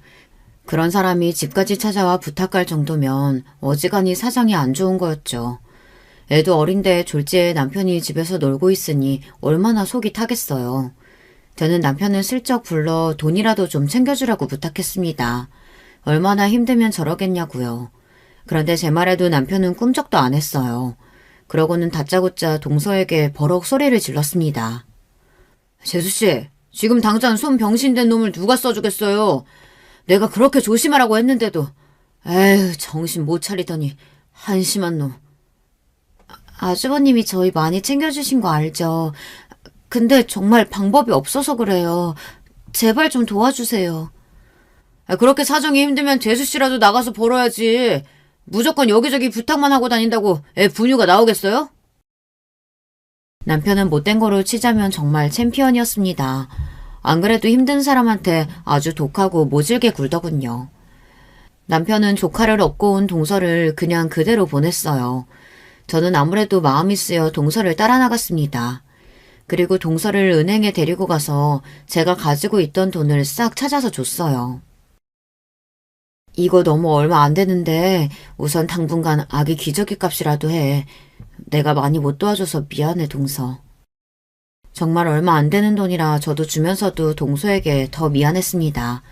그런 사람이 집까지 찾아와 부탁할 정도면 어지간히 사정이 안 좋은 거였죠. 애도 어린데 졸지에 남편이 집에서 놀고 있으니 얼마나 속이 타겠어요. 저는 남편을 슬쩍 불러 돈이라도 좀 챙겨주라고 부탁했습니다. 얼마나 힘들면 저러겠냐고요. 그런데 제 말에도 남편은 꿈쩍도 안 했어요. 그러고는 다짜고짜 동서에게 버럭 소리를 질렀습니다. 재수씨, 지금 당장 손 병신된 놈을 누가 써주겠어요. 내가 그렇게 조심하라고 했는데도 에휴 정신 못 차리더니 한심한 놈. 아주버님이 저희 많이 챙겨주신 거 알죠? 근데 정말 방법이 없어서 그래요. 제발 좀 도와주세요. 그렇게 사정이 힘들면 재수씨라도 나가서 벌어야지. 무조건 여기저기 부탁만 하고 다닌다고 애 분유가 나오겠어요? 남편은 못된 거로 치자면 정말 챔피언이었습니다. 안 그래도 힘든 사람한테 아주 독하고 모질게 굴더군요. 남편은 조카를 업고 온 동서를 그냥 그대로 보냈어요. 저는 아무래도 마음이 쓰여 동서를 따라 나갔습니다. 그리고 동서를 은행에 데리고 가서 제가 가지고 있던 돈을 싹 찾아서 줬어요. 이거 너무 얼마 안 되는데 우선 당분간 아기 기저귀 값이라도 해. 내가 많이 못 도와줘서 미안해, 동서. 정말 얼마 안 되는 돈이라 저도 주면서도 동서에게 더 미안했습니다.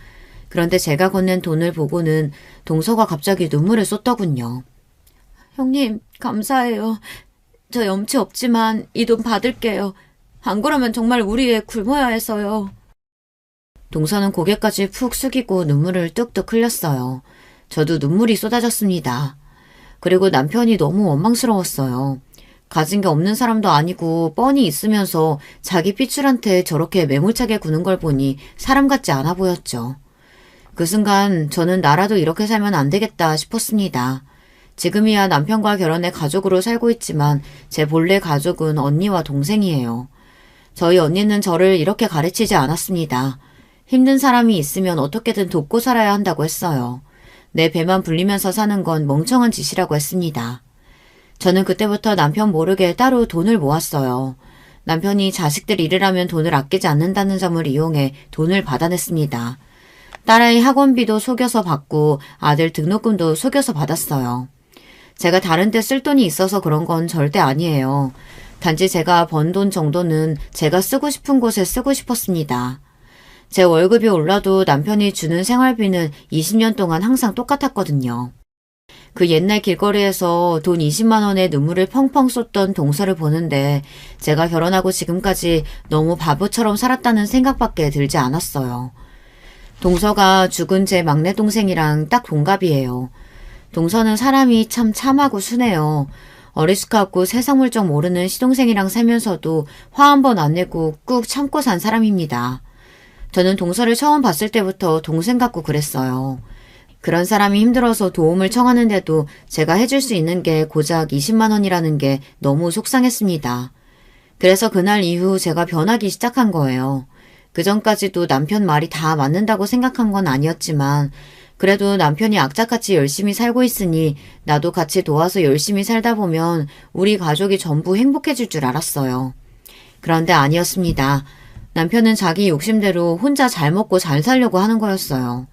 그런데 제가 건넨 돈을 보고는 동서가 갑자기 눈물을 쏟더군요. 형님, 감사해요. 저 염치 없지만 이 돈 받을게요. 안 그러면 정말 우리 애 굶어야 해서요. 동서는 고개까지 푹 숙이고 눈물을 뚝뚝 흘렸어요. 저도 눈물이 쏟아졌습니다. 그리고 남편이 너무 원망스러웠어요. 가진 게 없는 사람도 아니고 뻔히 있으면서 자기 삐출한테 저렇게 매몰차게 구는 걸 보니 사람 같지 않아 보였죠. 그 순간 저는 나라도 이렇게 살면 안 되겠다 싶었습니다. 지금이야 남편과 결혼해 가족으로 살고 있지만 제 본래 가족은 언니와 동생이에요. 저희 언니는 저를 이렇게 가르치지 않았습니다. 힘든 사람이 있으면 어떻게든 돕고 살아야 한다고 했어요. 내 배만 불리면서 사는 건 멍청한 짓이라고 했습니다. 저는 그때부터 남편 모르게 따로 돈을 모았어요. 남편이 자식들 일을 돈을 아끼지 않는다는 점을 이용해 돈을 받아냈습니다. 딸아이 학원비도 속여서 받고 아들 등록금도 속여서 받았어요. 제가 다른 데 쓸 돈이 있어서 그런 건 절대 아니에요. 단지 제가 번 돈 정도는 제가 쓰고 싶은 곳에 쓰고 싶었습니다. 제 월급이 올라도 남편이 주는 생활비는 20년 동안 항상 똑같았거든요. 그 옛날 길거리에서 돈 20만 원에 눈물을 펑펑 쏟던 동서를 보는데 제가 결혼하고 지금까지 너무 바보처럼 살았다는 생각밖에 들지 않았어요. 동서가 죽은 제 막내 동생이랑 딱 동갑이에요. 동서는 사람이 참 참하고 순해요. 어리숙하고 세상 물정 모르는 시동생이랑 살면서도 화 한 번 안 내고 꾹 참고 산 사람입니다. 저는 동서를 처음 봤을 때부터 동생 같고 그랬어요. 그런 사람이 힘들어서 도움을 청하는데도 제가 해줄 수 있는 게 고작 20만 원이라는 게 너무 속상했습니다. 그래서 그날 이후 제가 변하기 시작한 거예요. 그전까지도 남편 말이 다 맞는다고 생각한 건 아니었지만 그래도 남편이 악착같이 열심히 살고 있으니 나도 같이 도와서 열심히 살다 보면 우리 가족이 전부 행복해질 줄 알았어요. 그런데 아니었습니다. 남편은 자기 욕심대로 혼자 잘 먹고 잘 살려고 하는 거였어요.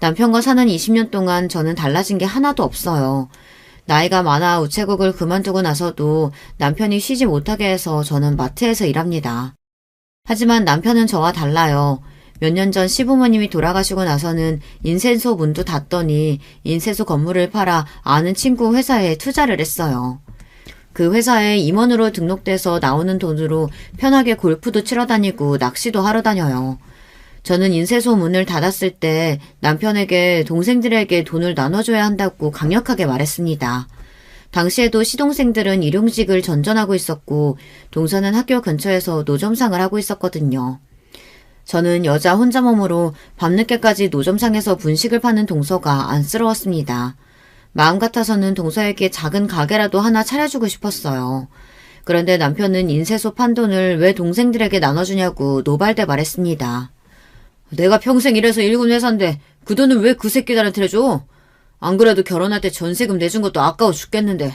남편과 사는 20년 동안 저는 달라진 게 하나도 없어요. 나이가 많아 우체국을 그만두고 나서도 남편이 쉬지 못하게 해서 저는 마트에서 일합니다. 하지만 남편은 저와 달라요. 몇 년 전 시부모님이 돌아가시고 나서는 인쇄소 문도 닫더니 인쇄소 건물을 팔아 아는 친구 회사에 투자를 했어요. 그 회사에 임원으로 등록돼서 나오는 돈으로 편하게 골프도 치러 다니고 낚시도 하러 다녀요. 저는 인쇄소 문을 닫았을 때 남편에게 동생들에게 돈을 나눠줘야 한다고 강력하게 말했습니다. 당시에도 시동생들은 일용직을 전전하고 있었고 동서는 학교 근처에서 노점상을 하고 있었거든요. 저는 여자 혼자 몸으로 밤늦게까지 노점상에서 분식을 파는 동서가 안쓰러웠습니다. 마음 같아서는 동서에게 작은 가게라도 하나 차려주고 싶었어요. 그런데 남편은 인쇄소 판 돈을 왜 동생들에게 나눠주냐고 노발대 말했습니다. 내가 평생 일해서 일군 회사인데 그 돈을 왜 그 새끼들한테 줘? 안 그래도 결혼할 때 전세금 내준 것도 아까워 죽겠는데.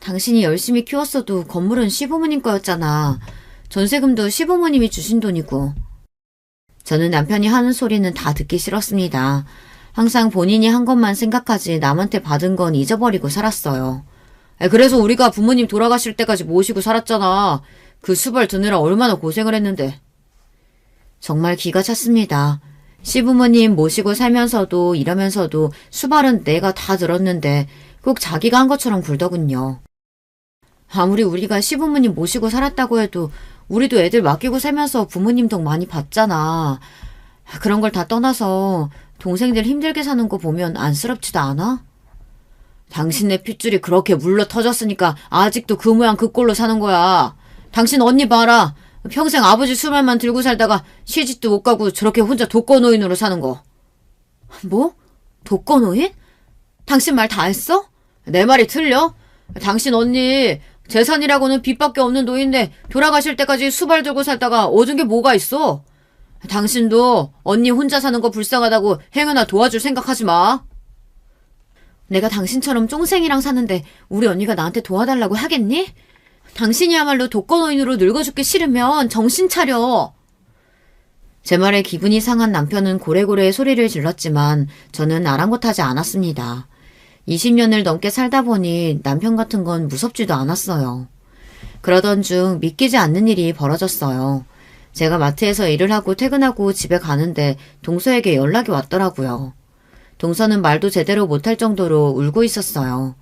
당신이 열심히 키웠어도 건물은 시부모님 거였잖아. 전세금도 시부모님이 주신 돈이고. 저는 남편이 하는 소리는 다 듣기 싫었습니다. 항상 본인이 한 것만 생각하지 남한테 받은 건 잊어버리고 살았어요. 그래서 우리가 부모님 돌아가실 때까지 모시고 살았잖아. 그 수발 드느라 얼마나 고생을 했는데. 정말 기가 찼습니다. 시부모님 모시고 살면서도 일하면서도 수발은 내가 다 들었는데 꼭 자기가 한 것처럼 굴더군요. 아무리 우리가 시부모님 모시고 살았다고 해도 우리도 애들 맡기고 살면서 부모님 덕 많이 봤잖아. 그런 걸 다 떠나서 동생들 힘들게 사는 거 보면 안쓰럽지도 않아? 당신네 핏줄이 그렇게 물러 터졌으니까 아직도 그 모양 그 꼴로 사는 거야. 당신 언니 봐라. 평생 아버지 수말만 들고 살다가 시집도 못 가고 저렇게 혼자 독거노인으로 사는 거. 뭐? 독거노인? 당신 말 다 했어? 내 말이 틀려? 당신 언니 재산이라고는 빚밖에 없는 노인데 돌아가실 때까지 수발 들고 살다가 얻은 게 뭐가 있어? 당신도 언니 혼자 사는 거 불쌍하다고 행여나 도와줄 생각하지 마. 내가 당신처럼 쫑생이랑 사는데 우리 언니가 나한테 도와달라고 하겠니? 당신이야말로 독거노인으로 늙어 죽기 싫으면 정신 차려. 제 말에 기분이 상한 남편은 고래고래 소리를 질렀지만 저는 아랑곳하지 않았습니다. 20년을 넘게 살다 보니 남편 같은 건 무섭지도 않았어요. 그러던 중 믿기지 않는 일이 벌어졌어요. 제가 마트에서 일을 하고 퇴근하고 집에 가는데 동서에게 연락이 왔더라고요. 동서는 말도 제대로 못할 정도로 울고 있었어요.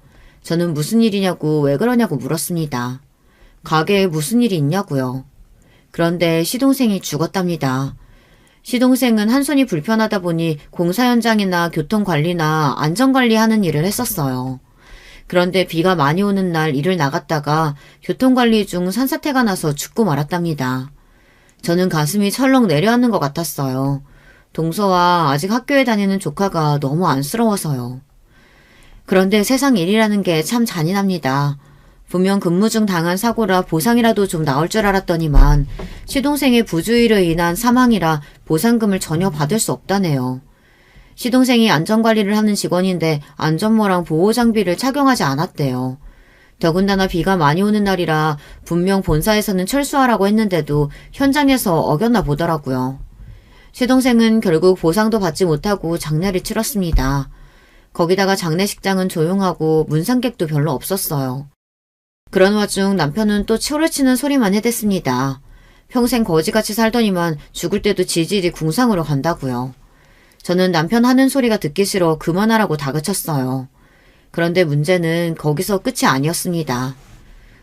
저는 무슨 일이냐고 왜 그러냐고 물었습니다. 가게에 무슨 일이 있냐고요. 그런데 시동생이 죽었답니다. 시동생은 한 손이 불편하다 보니 공사 현장이나 교통관리나 안전관리하는 일을 했었어요. 그런데 비가 많이 오는 날 일을 나갔다가 교통관리 중 산사태가 나서 죽고 말았답니다. 저는 가슴이 철렁 내려앉는 것 같았어요. 동서와 아직 학교에 다니는 조카가 너무 안쓰러워서요. 그런데 세상 일이라는 게 참 잔인합니다. 분명 근무 중 당한 사고라 보상이라도 좀 나올 줄 알았더니만 시동생의 부주의로 인한 사망이라 보상금을 전혀 받을 수 없다네요. 시동생이 안전관리를 하는 직원인데 안전모랑 보호장비를 착용하지 않았대요. 더군다나 비가 많이 오는 날이라 분명 본사에서는 철수하라고 했는데도 현장에서 어겼나 보더라고요. 시동생은 결국 보상도 받지 못하고 장례를 치렀습니다. 거기다가 장례식장은 조용하고 문상객도 별로 없었어요. 그런 와중 남편은 또 초를 치는 소리만 해댔습니다. 평생 거지같이 살더니만 죽을 때도 지질이 궁상으로 간다고요. 저는 남편 하는 소리가 듣기 싫어 그만하라고 다그쳤어요. 그런데 문제는 거기서 끝이 아니었습니다.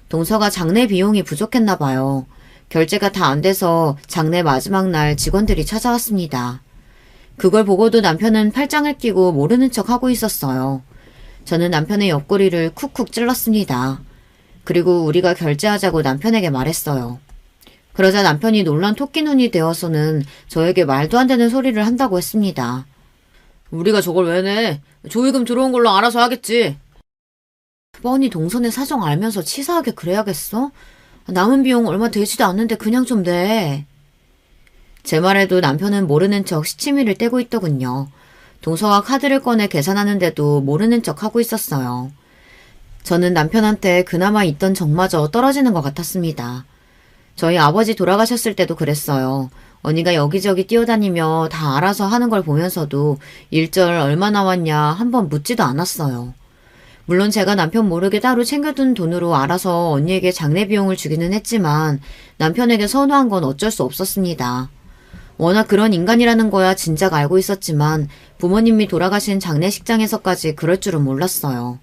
동서가 장례 비용이 부족했나 봐요. 결제가 다 안 돼서 장례 마지막 날 직원들이 찾아왔습니다. 그걸 보고도 남편은 팔짱을 끼고 모르는 척 하고 있었어요. 저는 남편의 옆구리를 쿡쿡 찔렀습니다. 그리고 우리가 결제하자고 남편에게 말했어요. 그러자 남편이 놀란 토끼 눈이 되어서는 저에게 말도 안 되는 소리를 한다고 했습니다. 우리가 저걸 왜 내? 조의금 들어온 걸로 알아서 하겠지. 뻔히 동선의 사정 알면서 치사하게 그래야겠어? 남은 비용 얼마 되지도 않는데 그냥 좀 내. 제 말에도 남편은 모르는 척 시치미를 떼고 있더군요. 동서가 카드를 꺼내 계산하는데도 모르는 척 하고 있었어요. 저는 남편한테 그나마 있던 정마저 떨어지는 것 같았습니다. 저희 아버지 돌아가셨을 때도 그랬어요. 언니가 여기저기 뛰어다니며 다 알아서 하는 걸 보면서도 일절 얼마 나왔냐 한번 묻지도 않았어요. 물론 제가 남편 모르게 따로 챙겨둔 돈으로 알아서 언니에게 장례 비용을 주기는 했지만 남편에게 선호한 건 어쩔 수 없었습니다. 워낙 그런 인간이라는 거야 진작 알고 있었지만 부모님이 돌아가신 장례식장에서까지 그럴 줄은 몰랐어요.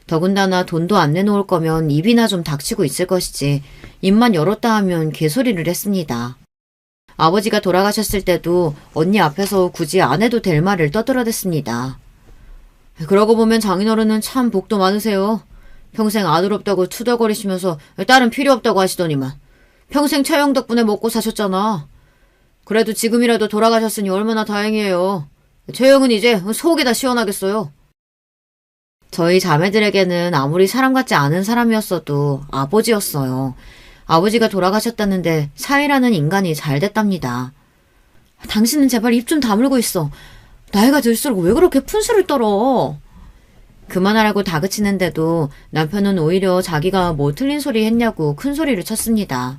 더군다나 돈도 안 내놓을 거면 입이나 좀 닥치고 있을 것이지 입만 열었다 하면 개소리를 했습니다. 아버지가 돌아가셨을 때도 언니 앞에서 굳이 안 해도 될 말을 떠들어댔습니다. 그러고 보면 장인어른은 참 복도 많으세요. 평생 아들 없다고 투덜거리시면서 딸은 필요 없다고 하시더니만 평생 처형 덕분에 먹고 사셨잖아. 그래도 지금이라도 돌아가셨으니 얼마나 다행이에요. 처형은 이제 속이 다 시원하겠어요. 저희 자매들에게는 아무리 사람 같지 않은 사람이었어도 아버지였어요. 아버지가 돌아가셨다는데 사이라는 인간이 잘 됐답니다. 당신은 제발 입 좀 다물고 있어. 나이가 들수록 왜 그렇게 푼수를 떨어. 그만하라고 다그치는데도 남편은 오히려 자기가 뭐 틀린 소리 했냐고 큰 소리를 쳤습니다.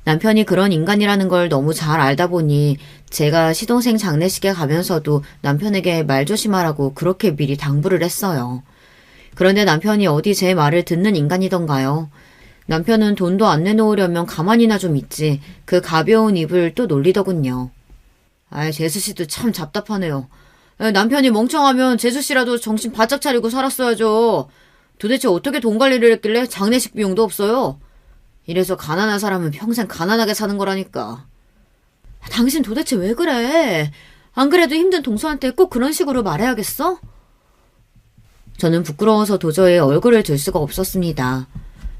남편이 그런 인간이라는 걸 너무 잘 알다 보니 제가 시동생 장례식에 가면서도 남편에게 말 조심하라고 그렇게 미리 당부를 했어요. 그런데 남편이 어디 제 말을 듣는 인간이던가요. 남편은 돈도 안 내놓으려면 가만히나 좀 있지 그 가벼운 입을 또 놀리더군요. 아이, 재수씨도 참 답답하네요. 남편이 멍청하면 재수씨라도 정신 바짝 차리고 살았어야죠. 도대체 어떻게 돈 관리를 했길래 장례식 비용도 없어요? 이래서 가난한 사람은 평생 가난하게 사는 거라니까. 당신 도대체 왜 그래? 안 그래도 힘든 동서한테 꼭 그런 식으로 말해야겠어? 저는 부끄러워서 도저히 얼굴을 들 수가 없었습니다.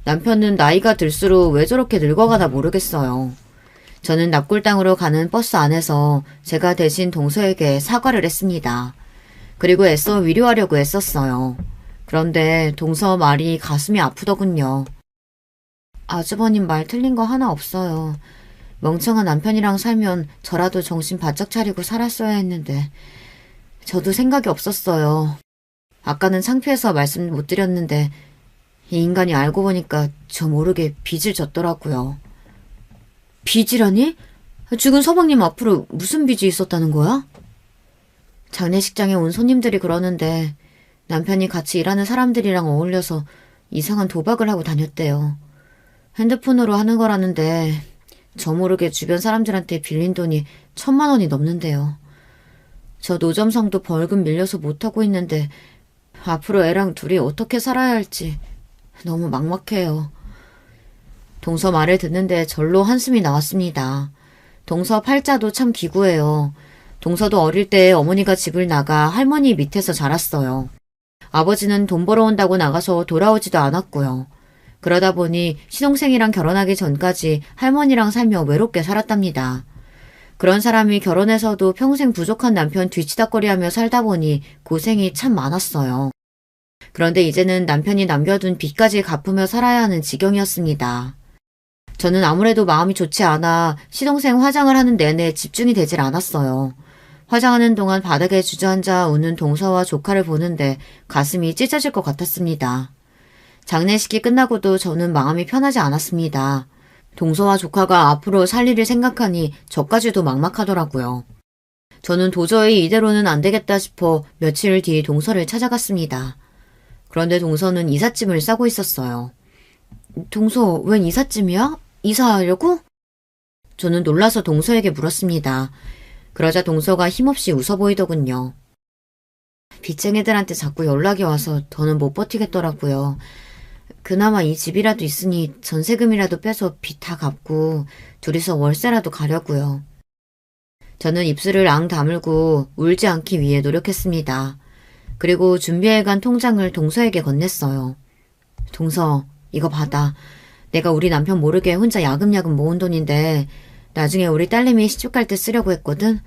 남편은 나이가 들수록 왜 저렇게 늙어가나 모르겠어요. 저는 납골당으로 가는 버스 안에서 제가 대신 동서에게 사과를 했습니다. 그리고 애써 위로하려고 애썼어요. 그런데 동서 말이 가슴이 아프더군요. 아주버님 말 틀린 거 하나 없어요. 멍청한 남편이랑 살면 저라도 정신 바짝 차리고 살았어야 했는데 저도 생각이 없었어요. 아까는 창피해서 말씀 못 드렸는데 이 인간이 알고 보니까 저 모르게 빚을 졌더라고요. 빚이라니? 죽은 서방님 앞으로 무슨 빚이 있었다는 거야? 장례식장에 온 손님들이 그러는데 남편이 같이 일하는 사람들이랑 어울려서 이상한 도박을 하고 다녔대요. 핸드폰으로 하는 거라는데 저 모르게 주변 사람들한테 빌린 돈이 1,000만 원이 넘는데요. 저 노점상도 벌금 밀려서 못하고 있는데 앞으로 애랑 둘이 어떻게 살아야 할지 너무 막막해요. 동서 말을 듣는데 절로 한숨이 나왔습니다. 동서 팔자도 참 기구해요. 동서도 어릴 때 어머니가 집을 나가 할머니 밑에서 자랐어요. 아버지는 돈 벌어온다고 나가서 돌아오지도 않았고요. 그러다 보니 시동생이랑 결혼하기 전까지 할머니랑 살며 외롭게 살았답니다. 그런 사람이 결혼해서도 평생 부족한 남편 뒤치다꺼리하며 살다 보니 고생이 참 많았어요. 그런데 이제는 남편이 남겨둔 빚까지 갚으며 살아야 하는 지경이었습니다. 저는 아무래도 마음이 좋지 않아 시동생 화장을 하는 내내 집중이 되질 않았어요. 화장하는 동안 바닥에 주저앉아 우는 동서와 조카를 보는데 가슴이 찢어질 것 같았습니다. 장례식이 끝나고도 저는 마음이 편하지 않았습니다. 동서와 조카가 앞으로 살 일을 생각하니 저까지도 막막하더라고요. 저는 도저히 이대로는 안 되겠다 싶어 며칠 뒤 동서를 찾아갔습니다. 그런데 동서는 이삿짐을 싸고 있었어요. 동서, 웬 이삿짐이야? 이사하려고? 저는 놀라서 동서에게 물었습니다. 그러자 동서가 힘없이 웃어 보이더군요. 빚쟁이들한테 자꾸 연락이 와서 더는 못 버티겠더라고요. 그나마 이 집이라도 있으니 전세금이라도 빼서 빚 다 갚고 둘이서 월세라도 가려고요. 저는 입술을 앙 다물고 울지 않기 위해 노력했습니다. 그리고 준비해간 통장을 동서에게 건넸어요. 동서, 이거 받아. 내가 우리 남편 모르게 혼자 야금야금 모은 돈인데 나중에 우리 딸내미 시집 갈 때 쓰려고 했거든.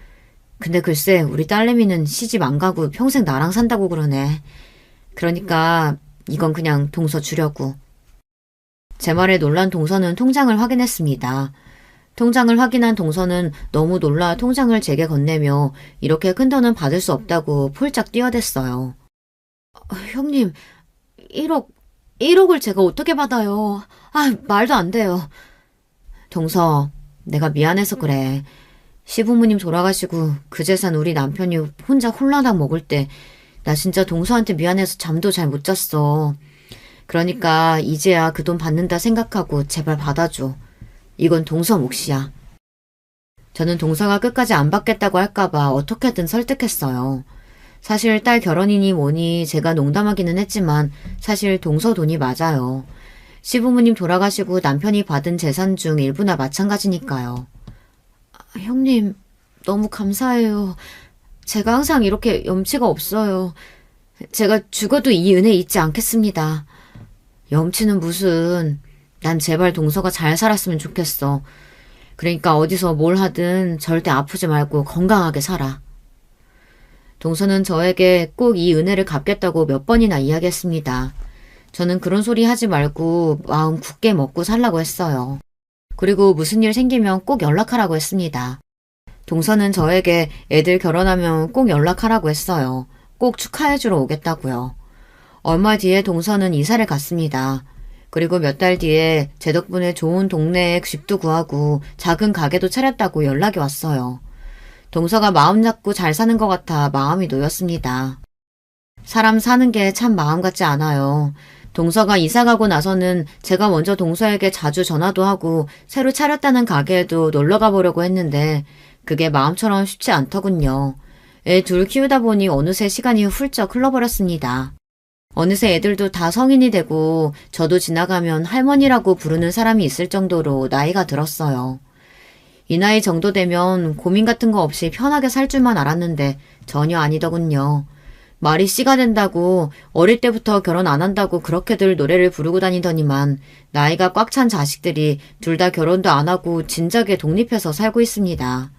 근데 글쎄 우리 딸내미는 시집 안 가고 평생 나랑 산다고 그러네. 그러니까 이건 그냥 동서 주려고. 제 말에 놀란 동서는 통장을 확인했습니다. 통장을 확인한 동서는 너무 놀라 통장을 제게 건네며 이렇게 큰 돈은 받을 수 없다고 폴짝 뛰어댔어요. 형님, 1억을 제가 어떻게 받아요? 말도 안 돼요. 동서, 내가 미안해서 그래. 시부모님 돌아가시고 그 재산 우리 남편이 혼자 홀라당 먹을 때 나 진짜 동서한테 미안해서 잠도 잘 못 잤어. 그러니까 이제야 그 돈 받는다 생각하고 제발 받아줘. 이건 동서 몫이야. 저는 동서가 끝까지 안 받겠다고 할까봐 어떻게든 설득했어요. 사실 딸 결혼이니 뭐니 제가 농담하기는 했지만 사실 동서 돈이 맞아요. 시부모님 돌아가시고 남편이 받은 재산 중 일부나 마찬가지니까요. 형님, 너무 감사해요. 제가 항상 이렇게 염치가 없어요. 제가 죽어도 이 은혜 잊지 않겠습니다. 염치는 무슨, 난 제발 동서가 잘 살았으면 좋겠어. 그러니까 어디서 뭘 하든 절대 아프지 말고 건강하게 살아. 동서는 저에게 꼭 이 은혜를 갚겠다고 몇 번이나 이야기했습니다. 저는 그런 소리 하지 말고 마음 굳게 먹고 살라고 했어요. 그리고 무슨 일 생기면 꼭 연락하라고 했습니다. 동서는 저에게 애들 결혼하면 꼭 연락하라고 했어요. 꼭 축하해주러 오겠다고요. 얼마 뒤에 동서는 이사를 갔습니다. 그리고 몇 달 뒤에 제 덕분에 좋은 동네에 집도 구하고 작은 가게도 차렸다고 연락이 왔어요. 동서가 마음 잡고 잘 사는 것 같아 마음이 놓였습니다. 사람 사는 게 참 마음 같지 않아요. 동서가 이사 가고 나서는 제가 먼저 동서에게 자주 전화도 하고 새로 차렸다는 가게에도 놀러 가보려고 했는데 그게 마음처럼 쉽지 않더군요. 애 둘 키우다 보니 어느새 시간이 훌쩍 흘러버렸습니다. 어느새 애들도 다 성인이 되고 저도 지나가면 할머니라고 부르는 사람이 있을 정도로 나이가 들었어요. 이 나이 정도 되면 고민 같은 거 없이 편하게 살 줄만 알았는데 전혀 아니더군요. 말이 씨가 된다고 어릴 때부터 결혼 안 한다고 그렇게들 노래를 부르고 다니더니만 나이가 꽉 찬 자식들이 둘 다 결혼도 안 하고 진작에 독립해서 살고 있습니다.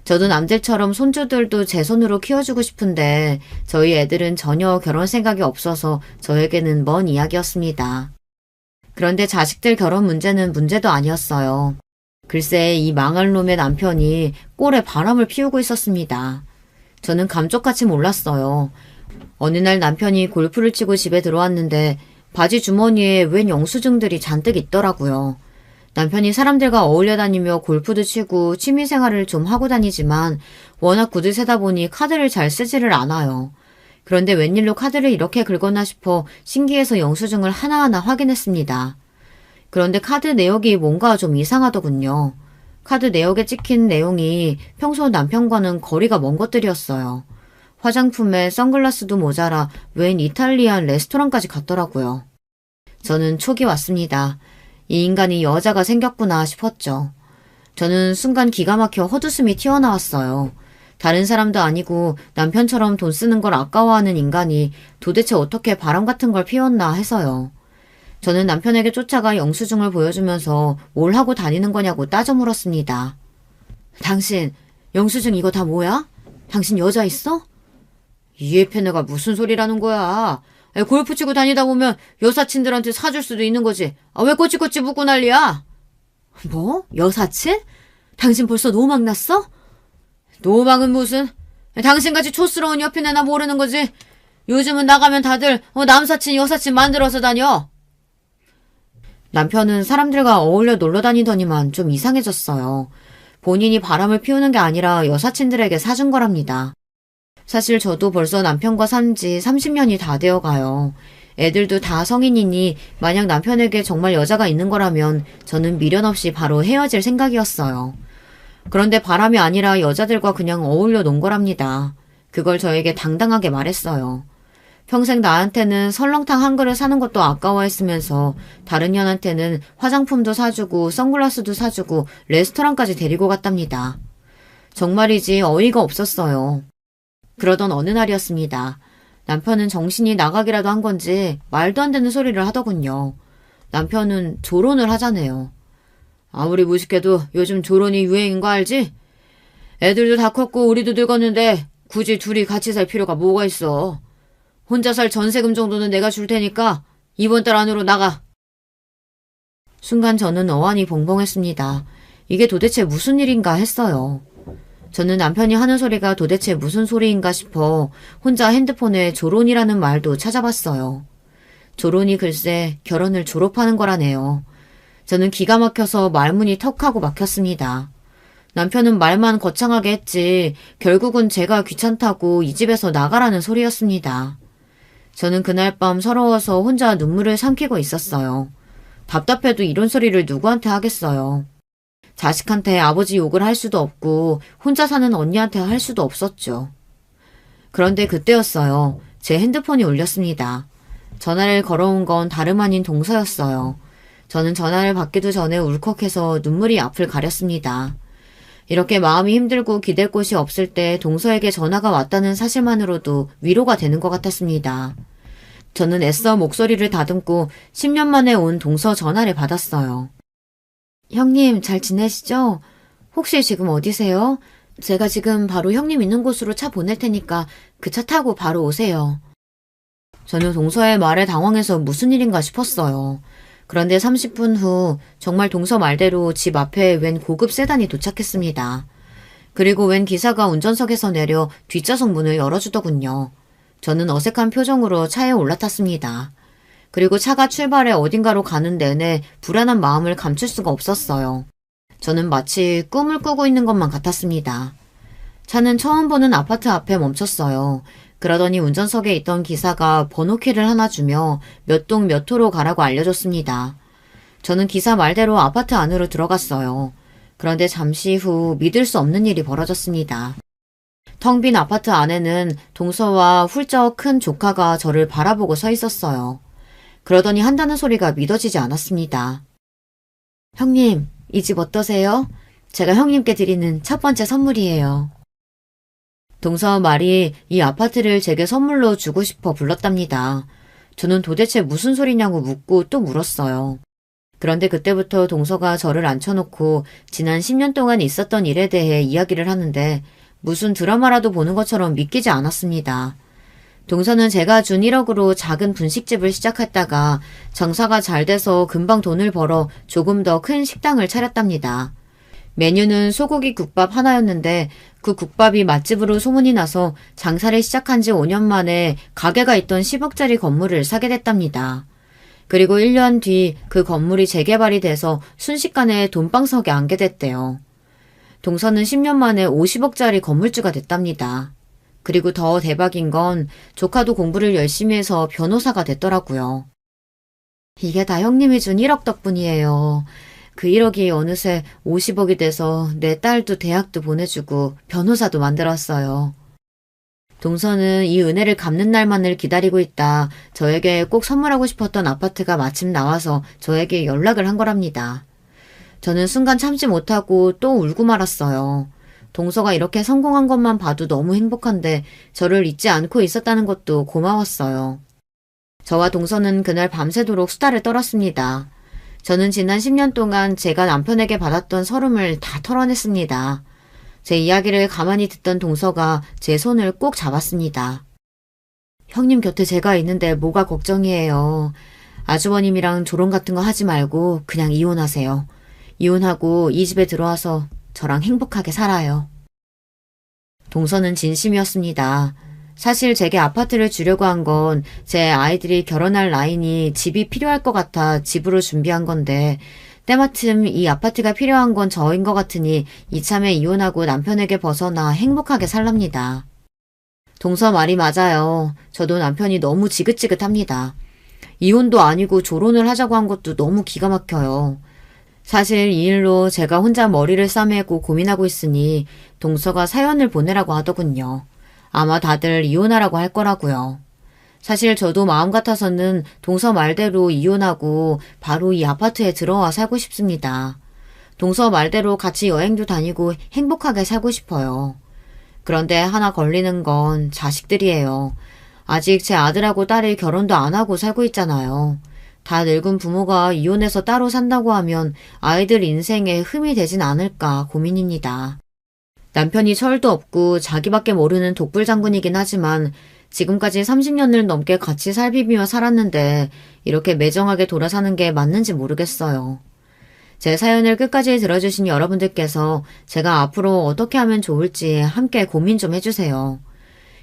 저도 남들처럼 손주들도 제 손으로 키워주고 싶은데 저희 애들은 전혀 결혼 생각이 없어서 저에게는 먼 이야기였습니다. 그런데 자식들 결혼 문제는 문제도 아니었어요. 글쎄 이 망할 놈의 남편이 꼴에 바람을 피우고 있었습니다. 저는 감쪽같이 몰랐어요. 어느 날 남편이 골프를 치고 집에 들어왔는데 바지 주머니에 웬 영수증들이 잔뜩 있더라고요. 남편이 사람들과 어울려 다니며 골프도 치고 취미생활을 좀 하고 다니지만 워낙 구두세다 보니 카드를 잘 쓰지를 않아요. 그런데 웬일로 카드를 이렇게 긁었나 싶어 신기해서 영수증을 하나하나 확인했습니다. 그런데 카드 내역이 뭔가 좀 이상하더군요. 카드 내역에 찍힌 내용이 평소 남편과는 거리가 먼 것들이었어요. 화장품에 선글라스도 모자라 웬 이탈리안 레스토랑까지 갔더라고요. 저는 촉이 왔습니다. 이 인간이 여자가 생겼구나 싶었죠. 저는 순간 기가 막혀 헛웃음이 튀어나왔어요. 다른 사람도 아니고 남편처럼 돈 쓰는 걸 아까워하는 인간이 도대체 어떻게 바람 같은 걸 피웠나 해서요. 저는 남편에게 쫓아가 영수증을 보여주면서 뭘 하고 다니는 거냐고 따져 물었습니다. 당신 영수증 이거 다 뭐야? 당신 여자 있어? 이에페네가 무슨 소리라는 거야. 골프 치고 다니다 보면 여사친들한테 사줄 수도 있는 거지. 왜 꼬치꼬치 묻고 난리야? 뭐? 여사친? 당신 벌써 노망 났어? 노망은 무슨? 당신같이 촌스러운 여편애나 모르는 거지. 요즘은 나가면 다들 남사친 여사친 만들어서 다녀. 남편은 사람들과 어울려 놀러 다니더니만 좀 이상해졌어요. 본인이 바람을 피우는 게 아니라 여사친들에게 사준 거랍니다. 사실 저도 벌써 남편과 산 지 30년이 다 되어가요. 애들도 다 성인이니 만약 남편에게 정말 여자가 있는 거라면 저는 미련 없이 바로 헤어질 생각이었어요. 그런데 바람이 아니라 여자들과 그냥 어울려 논 거랍니다. 그걸 저에게 당당하게 말했어요. 평생 나한테는 설렁탕 한 그릇 사는 것도 아까워했으면서 다른 년한테는 화장품도 사주고 선글라스도 사주고 레스토랑까지 데리고 갔답니다. 정말이지 어이가 없었어요. 그러던 어느 날이었습니다. 남편은 정신이 나가기라도 한 건지 말도 안 되는 소리를 하더군요. 남편은 조론을 하자네요. 아무리 무식해도 요즘 조론이 유행인 거 알지? 애들도 다 컸고 우리도 늙었는데 굳이 둘이 같이 살 필요가 뭐가 있어. 혼자 살 전세금 정도는 내가 줄 테니까 이번 달 안으로 나가. 순간 저는 어안이 벙벙했습니다. 이게 도대체 무슨 일인가 했어요. 저는 남편이 하는 소리가 도대체 무슨 소리인가 싶어 혼자 핸드폰에 조론이라는 말도 찾아봤어요. 조론이 글쎄 결혼을 졸업하는 거라네요. 저는 기가 막혀서 말문이 턱하고 막혔습니다. 남편은 말만 거창하게 했지 결국은 제가 귀찮다고 이 집에서 나가라는 소리였습니다. 저는 그날 밤 서러워서 혼자 눈물을 삼키고 있었어요. 답답해도 이런 소리를 누구한테 하겠어요. 자식한테 아버지 욕을 할 수도 없고 혼자 사는 언니한테 할 수도 없었죠. 그런데 그때였어요. 제 핸드폰이 울렸습니다. 전화를 걸어온 건 다름 아닌 동서였어요. 저는 전화를 받기도 전에 울컥해서 눈물이 앞을 가렸습니다. 이렇게 마음이 힘들고 기댈 곳이 없을 때 동서에게 전화가 왔다는 사실만으로도 위로가 되는 것 같았습니다. 저는 애써 목소리를 다듬고 10년 만에 온 동서 전화를 받았어요. 형님, 잘 지내시죠? 혹시 지금 어디세요? 제가 지금 바로 형님 있는 곳으로 차 보낼 테니까 그 차 타고 바로 오세요. 저는 동서의 말에 당황해서 무슨 일인가 싶었어요. 그런데 30분 후 정말 동서 말대로 집 앞에 웬 고급 세단이 도착했습니다. 그리고 웬 기사가 운전석에서 내려 뒷좌석 문을 열어주더군요. 저는 어색한 표정으로 차에 올라탔습니다. 그리고 차가 출발해 어딘가로 가는 내내 불안한 마음을 감출 수가 없었어요. 저는 마치 꿈을 꾸고 있는 것만 같았습니다. 차는 처음 보는 아파트 앞에 멈췄어요. 그러더니 운전석에 있던 기사가 번호키를 하나 주며 몇 동 몇 호로 가라고 알려줬습니다. 저는 기사 말대로 아파트 안으로 들어갔어요. 그런데 잠시 후 믿을 수 없는 일이 벌어졌습니다. 텅 빈 아파트 안에는 동서와 훌쩍 큰 조카가 저를 바라보고 서 있었어요. 그러더니 한다는 소리가 믿어지지 않았습니다. 형님, 이 집 어떠세요? 제가 형님께 드리는 첫 번째 선물이에요. 동서 말이 이 아파트를 제게 선물로 주고 싶어 불렀답니다. 저는 도대체 무슨 소리냐고 묻고 또 물었어요. 그런데 그때부터 동서가 저를 앉혀놓고 지난 10년 동안 있었던 일에 대해 이야기를 하는데 무슨 드라마라도 보는 것처럼 믿기지 않았습니다. 동서는 제가 준 1억으로 작은 분식집을 시작했다가 장사가 잘 돼서 금방 돈을 벌어 조금 더 큰 식당을 차렸답니다. 메뉴는 소고기 국밥 하나였는데 그 국밥이 맛집으로 소문이 나서 장사를 시작한 지 5년 만에 가게가 있던 10억짜리 건물을 사게 됐답니다. 그리고 1년 뒤 그 건물이 재개발이 돼서 순식간에 돈방석에 앉게 됐대요. 동서는 10년 만에 50억짜리 건물주가 됐답니다. 그리고 더 대박인 건 조카도 공부를 열심히 해서 변호사가 됐더라고요. 이게 다 형님이 준 1억 덕분이에요. 그 1억이 어느새 50억이 돼서 내 딸도 대학도 보내주고 변호사도 만들었어요. 동서는 이 은혜를 갚는 날만을 기다리고 있다 저에게 꼭 선물하고 싶었던 아파트가 마침 나와서 저에게 연락을 한 거랍니다. 저는 순간 참지 못하고 또 울고 말았어요. 동서가 이렇게 성공한 것만 봐도 너무 행복한데 저를 잊지 않고 있었다는 것도 고마웠어요. 저와 동서는 그날 밤새도록 수다를 떨었습니다. 저는 지난 10년 동안 제가 남편에게 받았던 서름을 다 털어냈습니다. 제 이야기를 가만히 듣던 동서가 제 손을 꼭 잡았습니다. 형님 곁에 제가 있는데 뭐가 걱정이에요. 아주버님이랑 조론 같은 거 하지 말고 그냥 이혼하세요. 이혼하고 이 집에 들어와서 저랑 행복하게 살아요. 동서는 진심이었습니다. 사실 제게 아파트를 주려고 한 건 제 아이들이 결혼할 나이니 집이 필요할 것 같아 집으로 준비한 건데 때마침 이 아파트가 필요한 건 저인 것 같으니 이참에 이혼하고 남편에게 벗어나 행복하게 살랍니다. 동서 말이 맞아요. 저도 남편이 너무 지긋지긋합니다. 이혼도 아니고 조론을 하자고 한 것도 너무 기가 막혀요. 사실 이 일로 제가 혼자 머리를 싸매고 고민하고 있으니 동서가 사연을 보내라고 하더군요. 아마 다들 이혼하라고 할 거라고요. 사실 저도 마음 같아서는 동서 말대로 이혼하고 바로 이 아파트에 들어와 살고 싶습니다. 동서 말대로 같이 여행도 다니고 행복하게 살고 싶어요. 그런데 하나 걸리는 건 자식들이에요. 아직 제 아들하고 딸이 결혼도 안 하고 살고 있잖아요. 다 늙은 부모가 이혼해서 따로 산다고 하면 아이들 인생에 흠이 되진 않을까 고민입니다. 남편이 철도 없고 자기밖에 모르는 독불장군이긴 하지만 지금까지 30년을 넘게 같이 살비비며 살았는데 이렇게 매정하게 돌아사는 게 맞는지 모르겠어요. 제 사연을 끝까지 들어주신 여러분들께서 제가 앞으로 어떻게 하면 좋을지 함께 고민 좀 해주세요.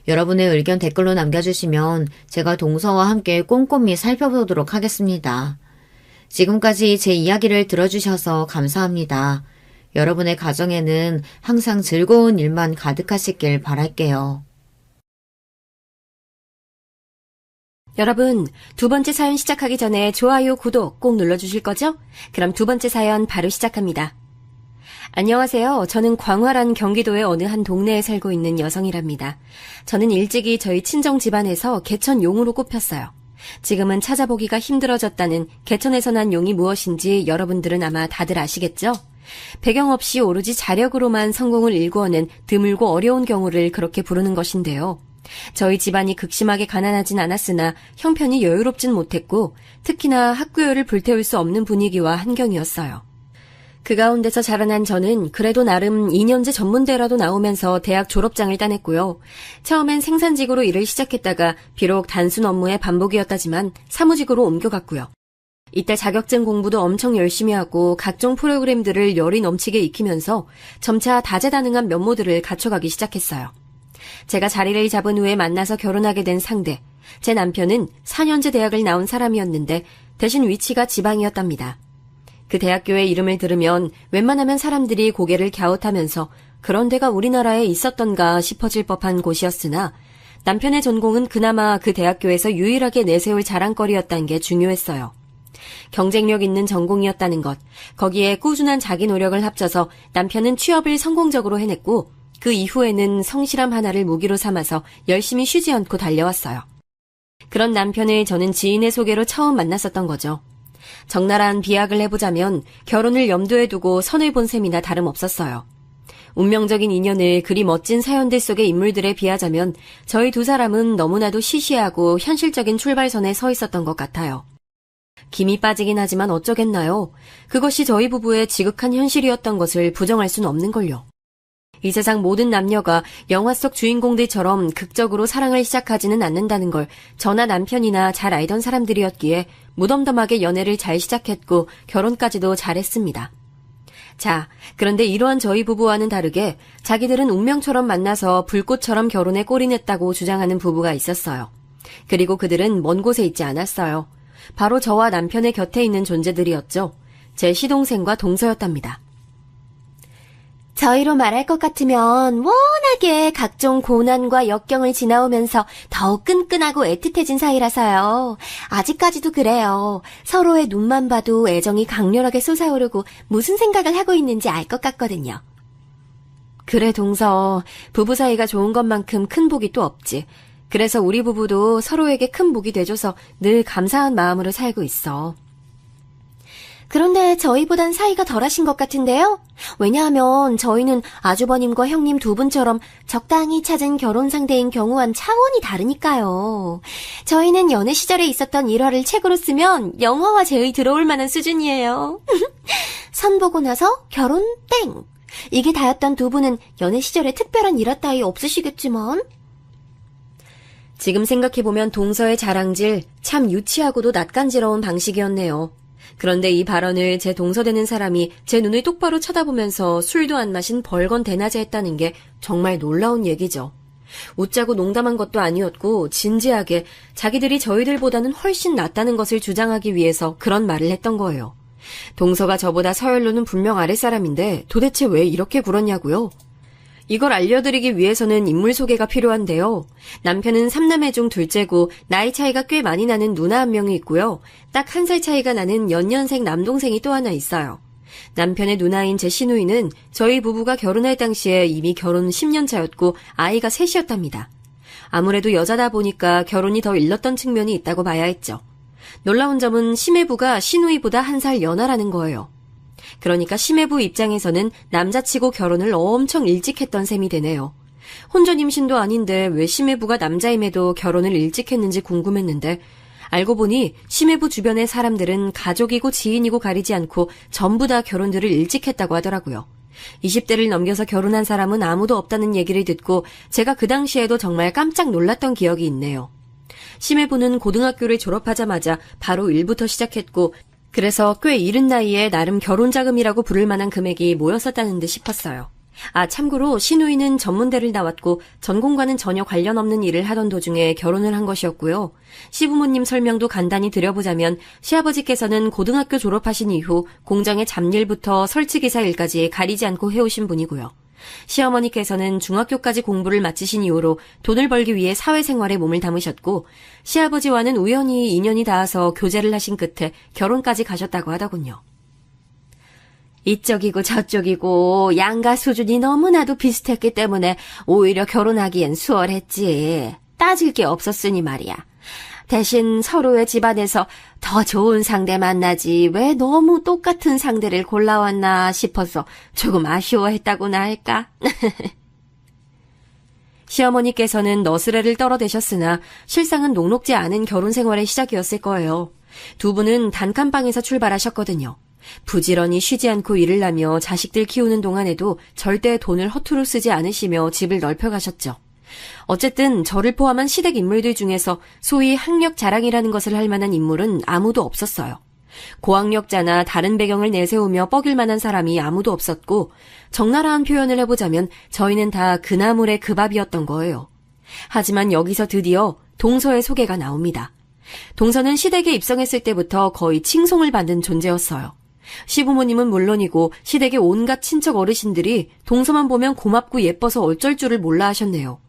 여러분의 의견 댓글로 남겨주시면 제가 동서와 함께 꼼꼼히 살펴보도록 하겠습니다. 지금까지 제 이야기를 들어주셔서 감사합니다. 여러분의 가정에는 항상 즐거운 일만 가득하시길 바랄게요. 여러분, 두 번째 사연 시작하기 전에 좋아요, 구독 꼭 눌러주실 거죠? 그럼 두 번째 사연 바로 시작합니다. 안녕하세요. 저는 광활한 경기도의 어느 한 동네에 살고 있는 여성이랍니다. 저는 일찍이 저희 친정 집안에서 개천 용으로 꼽혔어요. 지금은 찾아보기가 힘들어졌다는 개천에서 난 용이 무엇인지 여러분들은 아마 다들 아시겠죠? 배경 없이 오로지 자력으로만 성공을 일구어낸 드물고 어려운 경우를 그렇게 부르는 것인데요. 저희 집안이 극심하게 가난하진 않았으나 형편이 여유롭진 못했고 특히나 학구열을 불태울 수 없는 분위기와 환경이었어요. 그 가운데서 자라난 저는 그래도 나름 2년제 전문대라도 나오면서 대학 졸업장을 따냈고요. 처음엔 생산직으로 일을 시작했다가 비록 단순 업무의 반복이었다지만 사무직으로 옮겨갔고요. 이때 자격증 공부도 엄청 열심히 하고 각종 프로그램들을 열이 넘치게 익히면서 점차 다재다능한 면모들을 갖춰가기 시작했어요. 제가 자리를 잡은 후에 만나서 결혼하게 된 상대, 제 남편은 4년제 대학을 나온 사람이었는데 대신 위치가 지방이었답니다. 그 대학교의 이름을 들으면 웬만하면 사람들이 고개를 갸웃하면서 그런 데가 우리나라에 있었던가 싶어질 법한 곳이었으나 남편의 전공은 그나마 그 대학교에서 유일하게 내세울 자랑거리였다는 게 중요했어요. 경쟁력 있는 전공이었다는 것, 거기에 꾸준한 자기 노력을 합쳐서 남편은 취업을 성공적으로 해냈고 그 이후에는 성실함 하나를 무기로 삼아서 열심히 쉬지 않고 달려왔어요. 그런 남편을 저는 지인의 소개로 처음 만났었던 거죠. 적나라한 비약을 해보자면 결혼을 염두에 두고 선을 본 셈이나 다름없었어요. 운명적인 인연을 그리 멋진 사연들 속의 인물들에 비하자면 저희 두 사람은 너무나도 시시하고 현실적인 출발선에 서 있었던 것 같아요. 김이 빠지긴 하지만 어쩌겠나요? 그것이 저희 부부의 지극한 현실이었던 것을 부정할 수는 없는걸요. 이 세상 모든 남녀가 영화 속 주인공들처럼 극적으로 사랑을 시작하지는 않는다는 걸 저나 남편이나 잘 알던 사람들이었기에 무덤덤하게 연애를 잘 시작했고 결혼까지도 잘했습니다. 자, 그런데 이러한 저희 부부와는 다르게 자기들은 운명처럼 만나서 불꽃처럼 결혼에 골인했다고 주장하는 부부가 있었어요. 그리고 그들은 먼 곳에 있지 않았어요. 바로 저와 남편의 곁에 있는 존재들이었죠. 제 시동생과 동서였답니다. 저희로 말할 것 같으면 워낙에 각종 고난과 역경을 지나오면서 더욱 끈끈하고 애틋해진 사이라서요. 아직까지도 그래요. 서로의 눈만 봐도 애정이 강렬하게 솟아오르고 무슨 생각을 하고 있는지 알 것 같거든요. 그래 동서, 부부 사이가 좋은 것만큼 큰 복이 또 없지. 그래서 우리 부부도 서로에게 큰 복이 돼줘서 늘 감사한 마음으로 살고 있어. 그런데 저희보단 사이가 덜하신 것 같은데요? 왜냐하면 저희는 아주버님과 형님 두 분처럼 적당히 찾은 결혼 상대인 경우와는 차원이 다르니까요. 저희는 연애 시절에 있었던 일화를 책으로 쓰면 영화와 제의 들어올 만한 수준이에요. 선보고 나서 결혼 땡! 이게 다였던 두 분은 연애 시절에 특별한 일화 따위 없으시겠지만. 지금 생각해보면 동서의 자랑질 참 유치하고도 낯간지러운 방식이었네요. 그런데 이 발언을 제 동서되는 사람이 제 눈을 똑바로 쳐다보면서 술도 안 마신 벌건 대낮에 했다는 게 정말 놀라운 얘기죠. 웃자고 농담한 것도 아니었고 진지하게 자기들이 저희들보다는 훨씬 낫다는 것을 주장하기 위해서 그런 말을 했던 거예요. 동서가 저보다 서열로는 분명 아랫사람인데 도대체 왜 이렇게 굴었냐고요? 이걸 알려드리기 위해서는 인물 소개가 필요한데요. 남편은 3남매 중 둘째고 나이 차이가 꽤 많이 나는 누나 한 명이 있고요. 딱 1살 차이가 나는 연년생 남동생이 또 하나 있어요. 남편의 누나인 제 시누이는 저희 부부가 결혼할 당시에 이미 결혼 10년 차였고 아이가 셋이었답니다. 아무래도 여자다 보니까 결혼이 더 일렀던 측면이 있다고 봐야 했죠. 놀라운 점은 시매부가 시누이보다 1살 연하라는 거예요. 그러니까 시매부 입장에서는 남자치고 결혼을 엄청 일찍 했던 셈이 되네요. 혼전 임신도 아닌데 왜 시매부가 남자임에도 결혼을 일찍 했는지 궁금했는데 알고 보니 시매부 주변의 사람들은 가족이고 지인이고 가리지 않고 전부 다 결혼들을 일찍 했다고 하더라고요. 20대를 넘겨서 결혼한 사람은 아무도 없다는 얘기를 듣고 제가 그 당시에도 정말 깜짝 놀랐던 기억이 있네요. 시매부는 고등학교를 졸업하자마자 바로 일부터 시작했고 그래서 꽤 이른 나이에 나름 결혼자금이라고 부를 만한 금액이 모였었다는 듯 싶었어요. 아, 참고로 시누이는 전문대를 나왔고 전공과는 전혀 관련 없는 일을 하던 도중에 결혼을 한 것이었고요. 시부모님 설명도 간단히 드려보자면 시아버지께서는 고등학교 졸업하신 이후 공장의 잡일부터 설치기사 일까지 가리지 않고 해오신 분이고요. 시어머니께서는 중학교까지 공부를 마치신 이후로 돈을 벌기 위해 사회생활에 몸을 담으셨고 시아버지와는 우연히 인연이 닿아서 교제를 하신 끝에 결혼까지 가셨다고 하더군요. 이쪽이고 저쪽이고 양가 수준이 너무나도 비슷했기 때문에 오히려 결혼하기엔 수월했지. 따질 게 없었으니 말이야. 대신 서로의 집안에서 더 좋은 상대 만나지 왜 너무 똑같은 상대를 골라왔나 싶어서 조금 아쉬워했다고나 할까? 시어머니께서는 너스레를 떨어대셨으나 실상은 녹록지 않은 결혼 생활의 시작이었을 거예요. 두 분은 단칸방에서 출발하셨거든요. 부지런히 쉬지 않고 일을 하며 자식들 키우는 동안에도 절대 돈을 허투루 쓰지 않으시며 집을 넓혀가셨죠. 어쨌든 저를 포함한 시댁 인물들 중에서 소위 학력 자랑이라는 것을 할 만한 인물은 아무도 없었어요. 고학력자나 다른 배경을 내세우며 뻐길 만한 사람이 아무도 없었고 적나라한 표현을 해보자면 저희는 다 그나물의 그 밥이었던 거예요. 하지만 여기서 드디어 동서의 소개가 나옵니다. 동서는 시댁에 입성했을 때부터 거의 칭송을 받는 존재였어요. 시부모님은 물론이고 시댁의 온갖 친척 어르신들이 동서만 보면 고맙고 예뻐서 어쩔 줄을 몰라 하셨네요.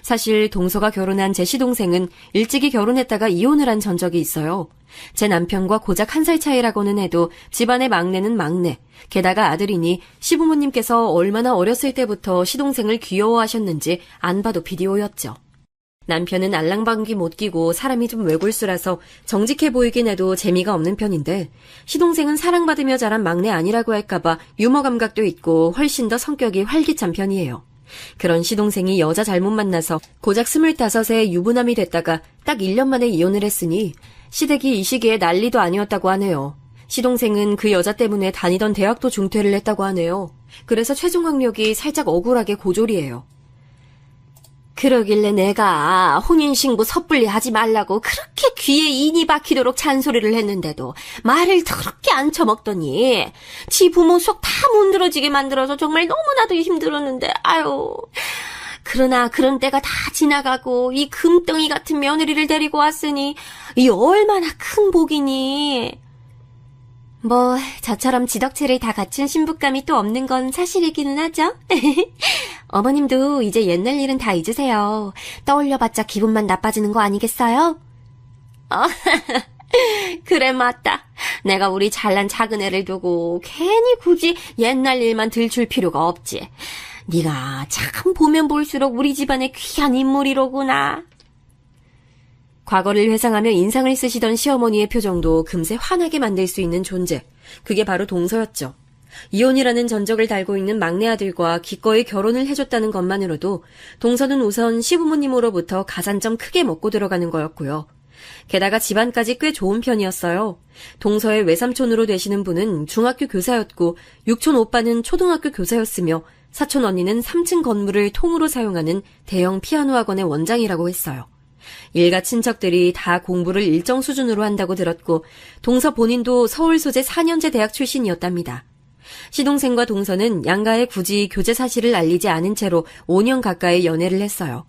사실 동서가 결혼한 제 시동생은 일찍이 결혼했다가 이혼을 한 전적이 있어요. 제 남편과 고작 1살 차이라고는 해도 집안의 막내는 막내, 게다가 아들이니 시부모님께서 얼마나 어렸을 때부터 시동생을 귀여워하셨는지 안 봐도 비디오였죠. 남편은 알랑방귀 못 끼고 사람이 좀 외골수라서 정직해 보이긴 해도 재미가 없는 편인데 시동생은 사랑받으며 자란 막내 아니라고 할까봐 유머 감각도 있고 훨씬 더 성격이 활기찬 편이에요. 그런 시동생이 여자 잘못 만나서 고작 25에 유부남이 됐다가 딱 1년 만에 이혼을 했으니 시댁이 이 시기에 난리도 아니었다고 하네요. 시동생은 그 여자 때문에 다니던 대학도 중퇴를 했다고 하네요. 그래서 최종 학력이 살짝 억울하게 고졸이에요. 그러길래 내가 혼인신고 섣불리 하지 말라고 그렇게 귀에 인이 박히도록 잔소리를 했는데도 말을 더럽게 안 처먹더니 지 부모 속 다 문드러지게 만들어서 정말 너무나도 힘들었는데 아유. 그러나 그런 때가 다 지나가고 이 금덩이 같은 며느리를 데리고 왔으니 이 얼마나 큰 복이니. 뭐 저처럼 지덕체를 다 갖춘 신부감이 또 없는 건 사실이기는 하죠. 어머님도 이제 옛날 일은 다 잊으세요. 떠올려봤자 기분만 나빠지는 거 아니겠어요? 그래 맞다. 내가 우리 잘난 작은 애를 두고 괜히 굳이 옛날 일만 들출 필요가 없지. 네가 참 보면 볼수록 우리 집안의 귀한 인물이로구나. 과거를 회상하며 인상을 쓰시던 시어머니의 표정도 금세 환하게 만들 수 있는 존재. 그게 바로 동서였죠. 이혼이라는 전적을 달고 있는 막내 아들과 기꺼이 결혼을 해줬다는 것만으로도 동서는 우선 시부모님으로부터 가산점 크게 먹고 들어가는 거였고요. 게다가 집안까지 꽤 좋은 편이었어요. 동서의 외삼촌으로 되시는 분은 중학교 교사였고 육촌 오빠는 초등학교 교사였으며 사촌 언니는 3층 건물을 통으로 사용하는 대형 피아노 학원의 원장이라고 했어요. 일가 친척들이 다 공부를 일정 수준으로 한다고 들었고 동서 본인도 서울 소재 4년제 대학 출신이었답니다. 시동생과 동서는 양가에 굳이 교제 사실을 알리지 않은 채로 5년 가까이 연애를 했어요.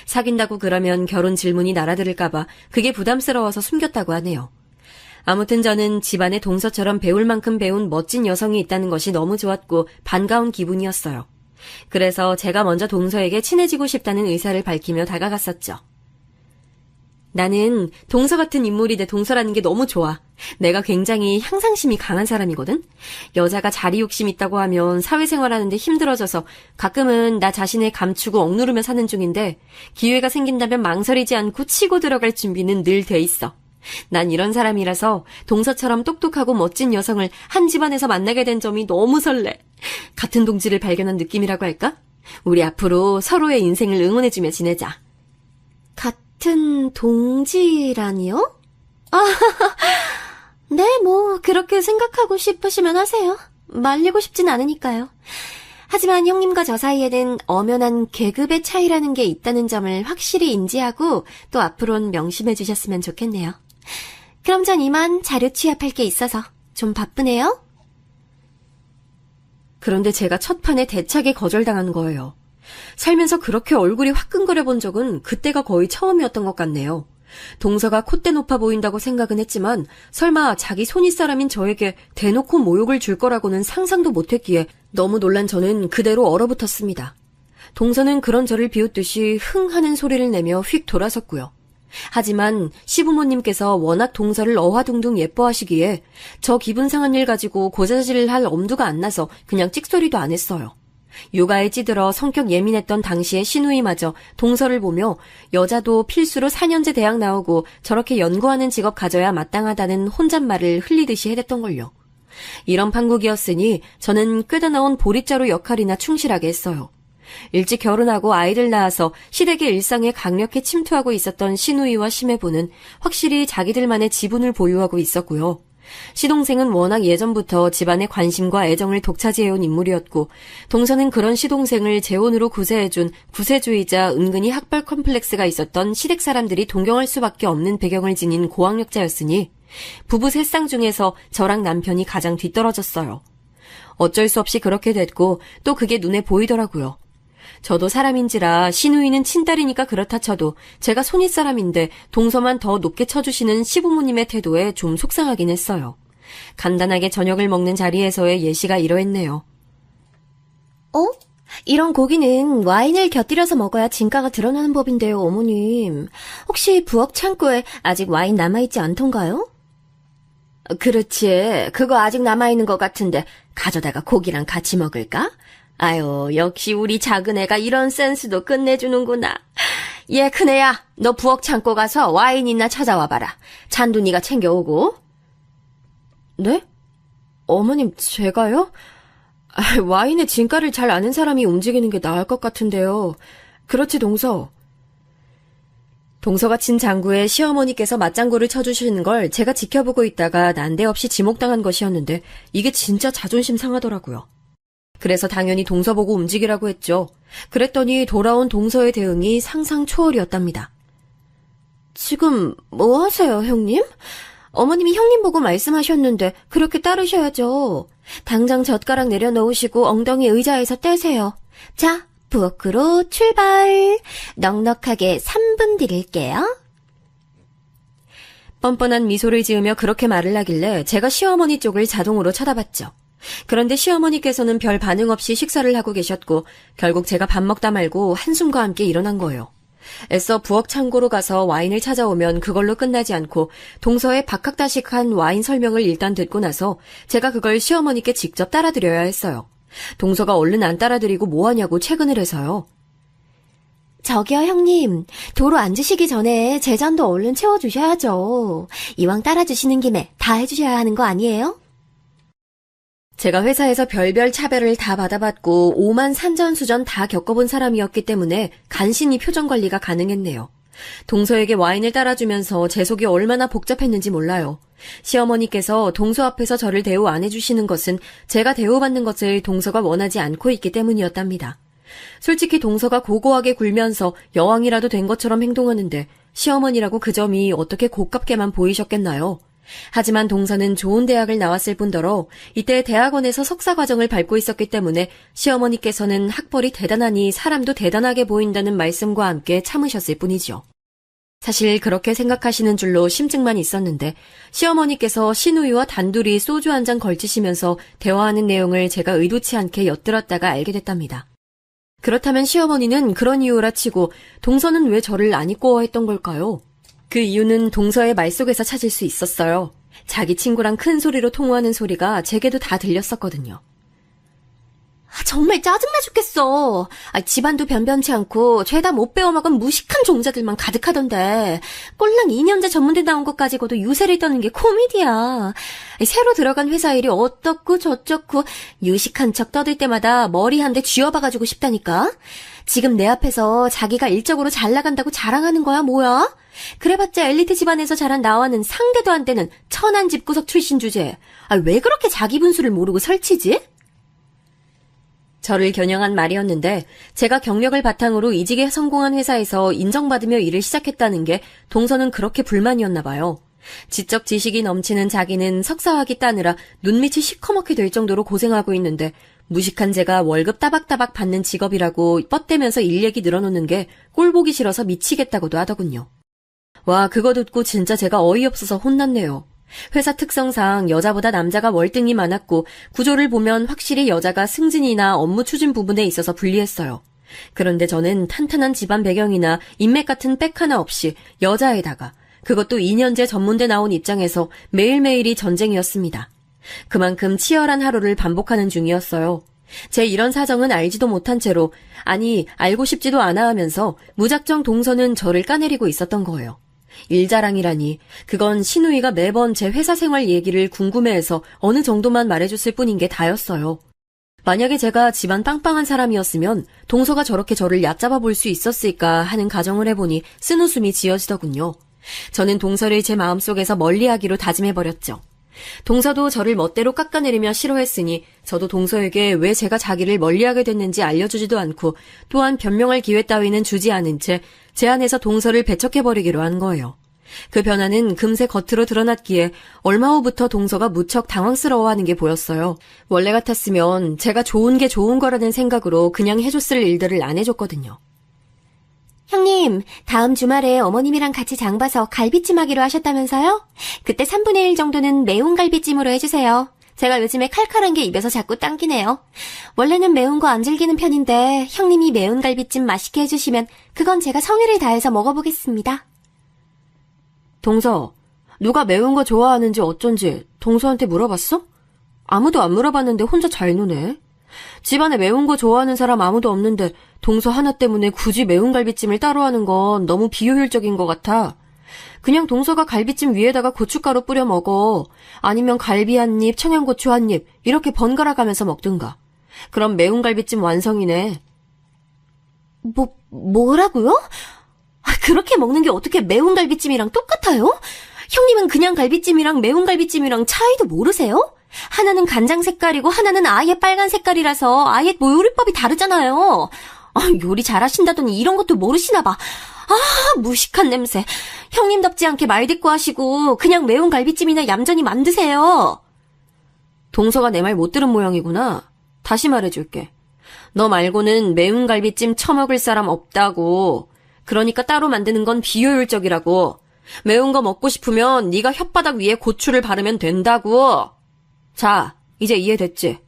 사귄다고 그러면 결혼 질문이 날아들을까봐 그게 부담스러워서 숨겼다고 하네요. 아무튼 저는 집안에 동서처럼 배울 만큼 배운 멋진 여성이 있다는 것이 너무 좋았고 반가운 기분이었어요. 그래서 제가 먼저 동서에게 친해지고 싶다는 의사를 밝히며 다가갔었죠. 나는 동서 같은 인물이 내 동서라는 게 너무 좋아. 내가 굉장히 향상심이 강한 사람이거든. 여자가 자리 욕심 있다고 하면 사회생활하는데 힘들어져서 가끔은 나 자신을 감추고 억누르며 사는 중인데 기회가 생긴다면 망설이지 않고 치고 들어갈 준비는 늘 돼 있어. 난 이런 사람이라서 동서처럼 똑똑하고 멋진 여성을 한 집안에서 만나게 된 점이 너무 설레. 같은 동지를 발견한 느낌이라고 할까? 우리 앞으로 서로의 인생을 응원해주며 지내자. 같은 동지라니요? 네, 뭐 그렇게 생각하고 싶으시면 하세요. 말리고 싶진 않으니까요. 하지만 형님과 저 사이에는 엄연한 계급의 차이라는 게 있다는 점을 확실히 인지하고 또 앞으로는 명심해 주셨으면 좋겠네요. 그럼 전 이만 자료 취합할 게 있어서 좀 바쁘네요. 그런데 제가 첫 판에 대차게 거절당한 거예요. 살면서 그렇게 얼굴이 화끈거려 본 적은 그때가 거의 처음이었던 것 같네요. 동서가 콧대 높아 보인다고 생각은 했지만 설마 자기 손윗사람인 저에게 대놓고 모욕을 줄 거라고는 상상도 못했기에 너무 놀란 저는 그대로 얼어붙었습니다. 동서는 그런 저를 비웃듯이 흥 하는 소리를 내며 휙 돌아섰고요. 하지만 시부모님께서 워낙 동서를 어화둥둥 예뻐하시기에 저 기분 상한 일 가지고 고자질을 할 엄두가 안 나서 그냥 찍소리도 안 했어요. 육아에 찌들어 성격 예민했던 당시의 시누이마저 동서를 보며 여자도 필수로 4년제 대학 나오고 저렇게 연구하는 직업 가져야 마땅하다는 혼잣말을 흘리듯이 해댔던걸요. 이런 판국이었으니 저는 꿰다 나온 보릿자루 역할이나 충실하게 했어요. 일찍 결혼하고 아이를 낳아서 시댁의 일상에 강력히 침투하고 있었던 시누이와 시매부는 확실히 자기들만의 지분을 보유하고 있었고요. 시동생은 워낙 예전부터 집안의 관심과 애정을 독차지해온 인물이었고 동서는 그런 시동생을 재혼으로 구세해준 구세주의자 은근히 학벌 컴플렉스가 있었던 시댁 사람들이 동경할 수밖에 없는 배경을 지닌 고학력자였으니 부부 셋 쌍 중에서 저랑 남편이 가장 뒤떨어졌어요. 어쩔 수 없이 그렇게 됐고 또 그게 눈에 보이더라고요. 저도 사람인지라 시누이는 친딸이니까 그렇다 쳐도 제가 손윗사람인데 동서만 더 높게 쳐주시는 시부모님의 태도에 좀 속상하긴 했어요. 간단하게 저녁을 먹는 자리에서의 예시가 이러했네요. 이런 고기는 와인을 곁들여서 먹어야 진가가 드러나는 법인데요, 어머님. 혹시 부엌 창고에 아직 와인 남아있지 않던가요? 그렇지. 그거 아직 남아있는 것 같은데 가져다가 고기랑 같이 먹을까? 아유, 역시 우리 작은 애가 이런 센스도 끝내주는구나. 얘 큰애야, 너 부엌 창고 가서 와인 있나 찾아와봐라. 잔도 네가 챙겨오고. 네? 어머님, 제가요? 와인의 진가를 잘 아는 사람이 움직이는 게 나을 것 같은데요. 그렇지, 동서. 동서가 친 장구에 시어머니께서 맞장구를 쳐주시는 걸 제가 지켜보고 있다가 난데없이 지목당한 것이었는데 이게 진짜 자존심 상하더라고요. 그래서 당연히 동서 보고 움직이라고 했죠. 그랬더니 돌아온 동서의 대응이 상상 초월이었답니다. 지금 뭐 하세요, 형님? 어머님이 형님 보고 말씀하셨는데 그렇게 따르셔야죠. 당장 젓가락 내려놓으시고 엉덩이 의자에서 떼세요. 자, 부엌으로 출발. 넉넉하게 3분 드릴게요. 뻔뻔한 미소를 지으며 그렇게 말을 하길래 제가 시어머니 쪽을 자동으로 쳐다봤죠. 그런데 시어머니께서는 별 반응 없이 식사를 하고 계셨고 결국 제가 밥 먹다 말고 한숨과 함께 일어난 거예요. 애써 부엌 창고로 가서 와인을 찾아오면 그걸로 끝나지 않고 동서의 박학다식한 와인 설명을 일단 듣고 나서 제가 그걸 시어머니께 직접 따라드려야 했어요. 동서가 얼른 안 따라드리고 뭐하냐고 채근을 해서요. 저기요, 형님. 도로 앉으시기 전에 제 잔도 얼른 채워주셔야죠. 이왕 따라주시는 김에 다 해주셔야 하는 거 아니에요? 제가 회사에서 별별 차별을 다 받아봤고 오만 산전수전 다 겪어본 사람이었기 때문에 간신히 표정 관리가 가능했네요. 동서에게 와인을 따라주면서 제 속이 얼마나 복잡했는지 몰라요. 시어머니께서 동서 앞에서 저를 대우 안 해주시는 것은 제가 대우받는 것을 동서가 원하지 않고 있기 때문이었답니다. 솔직히 동서가 고고하게 굴면서 여왕이라도 된 것처럼 행동하는데 시어머니라고 그 점이 어떻게 고깝게만 보이셨겠나요? 하지만 동서는 좋은 대학을 나왔을 뿐더러 이때 대학원에서 석사 과정을 밟고 있었기 때문에 시어머니께서는 학벌이 대단하니 사람도 대단하게 보인다는 말씀과 함께 참으셨을 뿐이죠. 사실 그렇게 생각하시는 줄로 심증만 있었는데 시어머니께서 시누이와 단둘이 소주 한 잔 걸치시면서 대화하는 내용을 제가 의도치 않게 엿들었다가 알게 됐답니다. 그렇다면 시어머니는 그런 이유라 치고 동서는 왜 저를 안 이뻐했던 걸까요? 그 이유는 동서의 말 속에서 찾을 수 있었어요. 자기 친구랑 큰 소리로 통화하는 소리가 제게도 다 들렸었거든요. 정말 짜증나 죽겠어. 집안도 변변치 않고 죄다 못 배워먹은 무식한 종자들만 가득하던데 꼴랑 2년제 전문대 나온 것 가지고도 유세를 떠는 게 코미디야. 새로 들어간 회사 일이 어떻고 저쩌고 유식한 척 떠들 때마다 머리 한 대 쥐어봐가지고 싶다니까. 지금 내 앞에서 자기가 일적으로 잘 나간다고 자랑하는 거야 뭐야? 그래봤자 엘리트 집안에서 자란 나와는 상대도 안 되는 천한 집구석 출신 주제에 왜 그렇게 자기 분수를 모르고 설치지? 저를 겨냥한 말이었는데 제가 경력을 바탕으로 이직에 성공한 회사에서 인정받으며 일을 시작했다는 게 동서는 그렇게 불만이었나 봐요. 지적 지식이 넘치는 자기는 석사학위 따느라 눈밑이 시커멓게 될 정도로 고생하고 있는데 무식한 제가 월급 따박따박 받는 직업이라고 뻗대면서 일 얘기 늘어놓는 게 꼴보기 싫어서 미치겠다고도 하더군요. 와, 그거 듣고 진짜 제가 어이없어서 혼났네요. 회사 특성상 여자보다 남자가 월등히 많았고 구조를 보면 확실히 여자가 승진이나 업무 추진 부분에 있어서 불리했어요. 그런데 저는 탄탄한 집안 배경이나 인맥 같은 백 하나 없이 여자에다가 그것도 2년제 전문대 나온 입장에서 매일매일이 전쟁이었습니다. 그만큼 치열한 하루를 반복하는 중이었어요. 제 이런 사정은 알지도 못한 채로, 아니 알고 싶지도 않아 하면서 무작정 동서는 저를 까내리고 있었던 거예요. 일자랑이라니, 그건 신우이가 매번 제 회사 생활 얘기를 궁금해해서 어느 정도만 말해줬을 뿐인 게 다였어요. 만약에 제가 집안 빵빵한 사람이었으면 동서가 저렇게 저를 얕잡아 볼 수 있었을까 하는 가정을 해보니 쓴웃음이 지어지더군요. 저는 동서를 제 마음속에서 멀리하기로 다짐해버렸죠. 동서도 저를 멋대로 깎아내리며 싫어했으니 저도 동서에게 왜 제가 자기를 멀리하게 됐는지 알려주지도 않고 또한 변명할 기회 따위는 주지 않은 채 제 안에서 동서를 배척해버리기로 한 거예요. 그 변화는 금세 겉으로 드러났기에 얼마 후부터 동서가 무척 당황스러워하는 게 보였어요. 원래 같았으면 제가 좋은 게 좋은 거라는 생각으로 그냥 해줬을 일들을 안 해줬거든요. 형님, 다음 주말에 어머님이랑 같이 장 봐서 갈비찜 하기로 하셨다면서요? 그때 3분의 1 정도는 매운 갈비찜으로 해주세요. 제가 요즘에 칼칼한 게 입에서 자꾸 당기네요. 원래는 매운 거 안 즐기는 편인데 형님이 매운 갈비찜 맛있게 해주시면 그건 제가 성의를 다해서 먹어보겠습니다. 동서, 누가 매운 거 좋아하는지 어쩐지 동서한테 물어봤어? 아무도 안 물어봤는데 혼자 잘 노네. 집안에 매운 거 좋아하는 사람 아무도 없는데 동서 하나 때문에 굳이 매운 갈비찜을 따로 하는 건 너무 비효율적인 것 같아. 그냥 동서가 갈비찜 위에다가 고춧가루 뿌려 먹어. 아니면 갈비 한 입, 청양고추 한 입 이렇게 번갈아 가면서 먹든가. 그럼 매운 갈비찜 완성이네. 뭐라고요? 그렇게 먹는 게 어떻게 매운 갈비찜이랑 똑같아요? 형님은 그냥 갈비찜이랑 매운 갈비찜이랑 차이도 모르세요? 하나는 간장 색깔이고 하나는 아예 빨간 색깔이라서 아예 요리법이 다르잖아요. 요리 잘하신다더니 이런 것도 모르시나 봐. 무식한 냄새. 형님답지 않게 말대꾸하시고 그냥 매운 갈비찜이나 얌전히 만드세요. 동서가 내 말 못 들은 모양이구나. 다시 말해줄게. 너 말고는 매운 갈비찜 처먹을 사람 없다고. 그러니까 따로 만드는 건 비효율적이라고. 매운 거 먹고 싶으면 네가 혓바닥 위에 고추를 바르면 된다고. 자, 이제 이해됐지?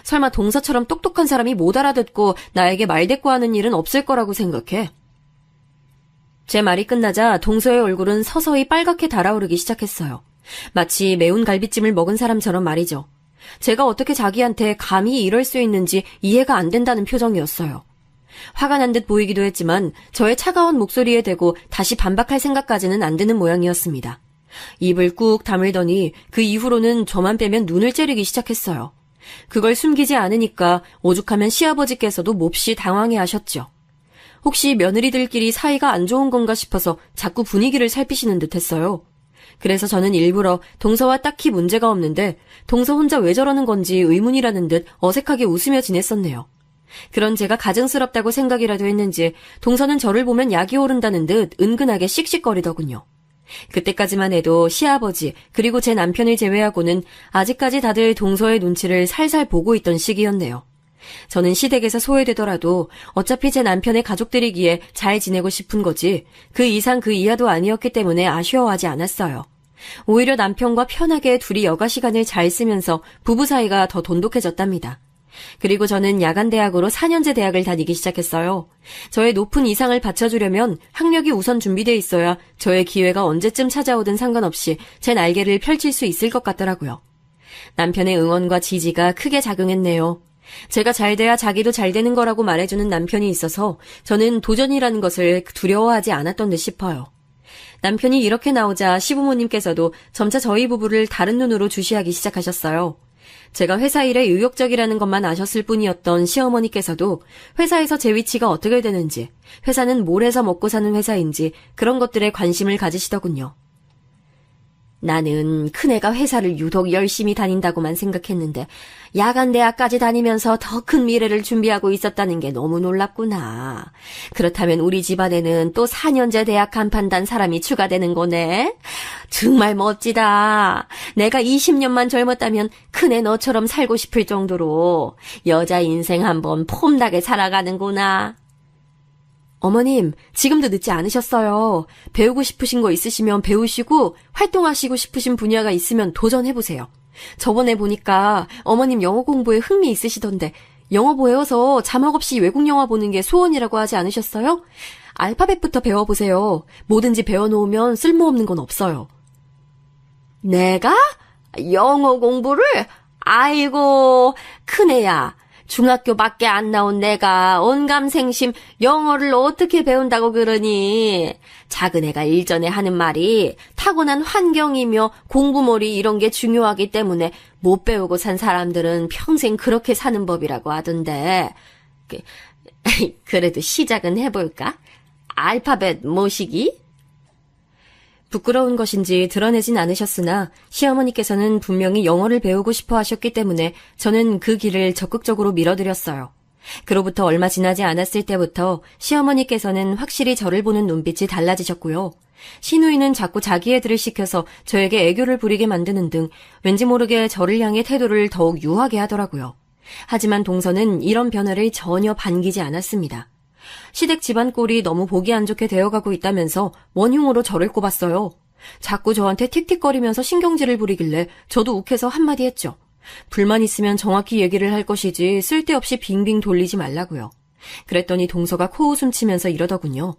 설마 동서처럼 똑똑한 사람이 못 알아듣고 나에게 말대꾸하는 일은 없을 거라고 생각해? 제 말이 끝나자 동서의 얼굴은 서서히 빨갛게 달아오르기 시작했어요. 마치 매운 갈비찜을 먹은 사람처럼 말이죠. 제가 어떻게 자기한테 감히 이럴 수 있는지 이해가 안 된다는 표정이었어요. 화가 난 듯 보이기도 했지만 저의 차가운 목소리에 대고 다시 반박할 생각까지는 안 드는 모양이었습니다. 입을 꾹 다물더니 그 이후로는 저만 빼면 눈을 째리기 시작했어요. 그걸 숨기지 않으니까 오죽하면 시아버지께서도 몹시 당황해하셨죠. 혹시 며느리들끼리 사이가 안 좋은 건가 싶어서 자꾸 분위기를 살피시는 듯했어요. 그래서 저는 일부러 동서와 딱히 문제가 없는데 동서 혼자 왜 저러는 건지 의문이라는 듯 어색하게 웃으며 지냈었네요. 그런 제가 가증스럽다고 생각이라도 했는지 동서는 저를 보면 약이 오른다는 듯 은근하게 씩씩거리더군요. 그때까지만 해도 시아버지 그리고 제 남편을 제외하고는 아직까지 다들 동서의 눈치를 살살 보고 있던 시기였네요. 저는 시댁에서 소외되더라도 어차피 제 남편의 가족들이기에 잘 지내고 싶은 거지 그 이상 그 이하도 아니었기 때문에 아쉬워하지 않았어요. 오히려 남편과 편하게 둘이 여가 시간을 잘 쓰면서 부부 사이가 더 돈독해졌답니다. 그리고 저는 야간대학으로 4년제 대학을 다니기 시작했어요. 저의 높은 이상을 받쳐주려면 학력이 우선 준비돼 있어야 저의 기회가 언제쯤 찾아오든 상관없이 제 날개를 펼칠 수 있을 것 같더라고요. 남편의 응원과 지지가 크게 작용했네요. 제가 잘 돼야 자기도 잘 되는 거라고 말해주는 남편이 있어서 저는 도전이라는 것을 두려워하지 않았던 듯 싶어요. 남편이 이렇게 나오자 시부모님께서도 점차 저희 부부를 다른 눈으로 주시하기 시작하셨어요. 제가 회사 일에 의욕적이라는 것만 아셨을 뿐이었던 시어머니께서도 회사에서 제 위치가 어떻게 되는지, 회사는 뭘 해서 먹고 사는 회사인지 그런 것들에 관심을 가지시더군요. 나는 큰애가 회사를 유독 열심히 다닌다고만 생각했는데 야간대학까지 다니면서 더 큰 미래를 준비하고 있었다는 게 너무 놀랍구나. 그렇다면 우리 집안에는 또 4년제 대학 간판단 사람이 추가되는 거네. 정말 멋지다. 내가 20년만 젊었다면 큰애 너처럼 살고 싶을 정도로 여자 인생 한번 폼나게 살아가는구나. 어머님, 지금도 늦지 않으셨어요. 배우고 싶으신 거 있으시면 배우시고 활동하시고 싶으신 분야가 있으면 도전해보세요. 저번에 보니까 어머님 영어 공부에 흥미 있으시던데 영어 배워서 자막 없이 외국 영화 보는 게 소원이라고 하지 않으셨어요? 알파벳부터 배워보세요. 뭐든지 배워놓으면 쓸모없는 건 없어요. 내가? 영어 공부를? 아이고, 큰애야. 중학교밖에 안 나온 내가 언감생심 영어를 어떻게 배운다고 그러니. 작은 애가 일전에 하는 말이 타고난 환경이며 공부머리 이런 게 중요하기 때문에 못 배우고 산 사람들은 평생 그렇게 사는 법이라고 하던데. 그래도 시작은 해볼까? 알파벳 모시기? 부끄러운 것인지 드러내진 않으셨으나 시어머니께서는 분명히 영어를 배우고 싶어 하셨기 때문에 저는 그 길을 적극적으로 밀어드렸어요. 그로부터 얼마 지나지 않았을 때부터 시어머니께서는 확실히 저를 보는 눈빛이 달라지셨고요. 시누이는 자꾸 자기 애들을 시켜서 저에게 애교를 부리게 만드는 등 왠지 모르게 저를 향해 태도를 더욱 유하게 하더라고요. 하지만 동서는 이런 변화를 전혀 반기지 않았습니다. 시댁 집안 꼴이 너무 보기 안 좋게 되어가고 있다면서 원흉으로 저를 꼽았어요. 자꾸 저한테 틱틱거리면서 신경질을 부리길래 저도 욱해서 한마디 했죠. 불만 있으면 정확히 얘기를 할 것이지 쓸데없이 빙빙 돌리지 말라고요. 그랬더니 동서가 코웃음 치면서 이러더군요.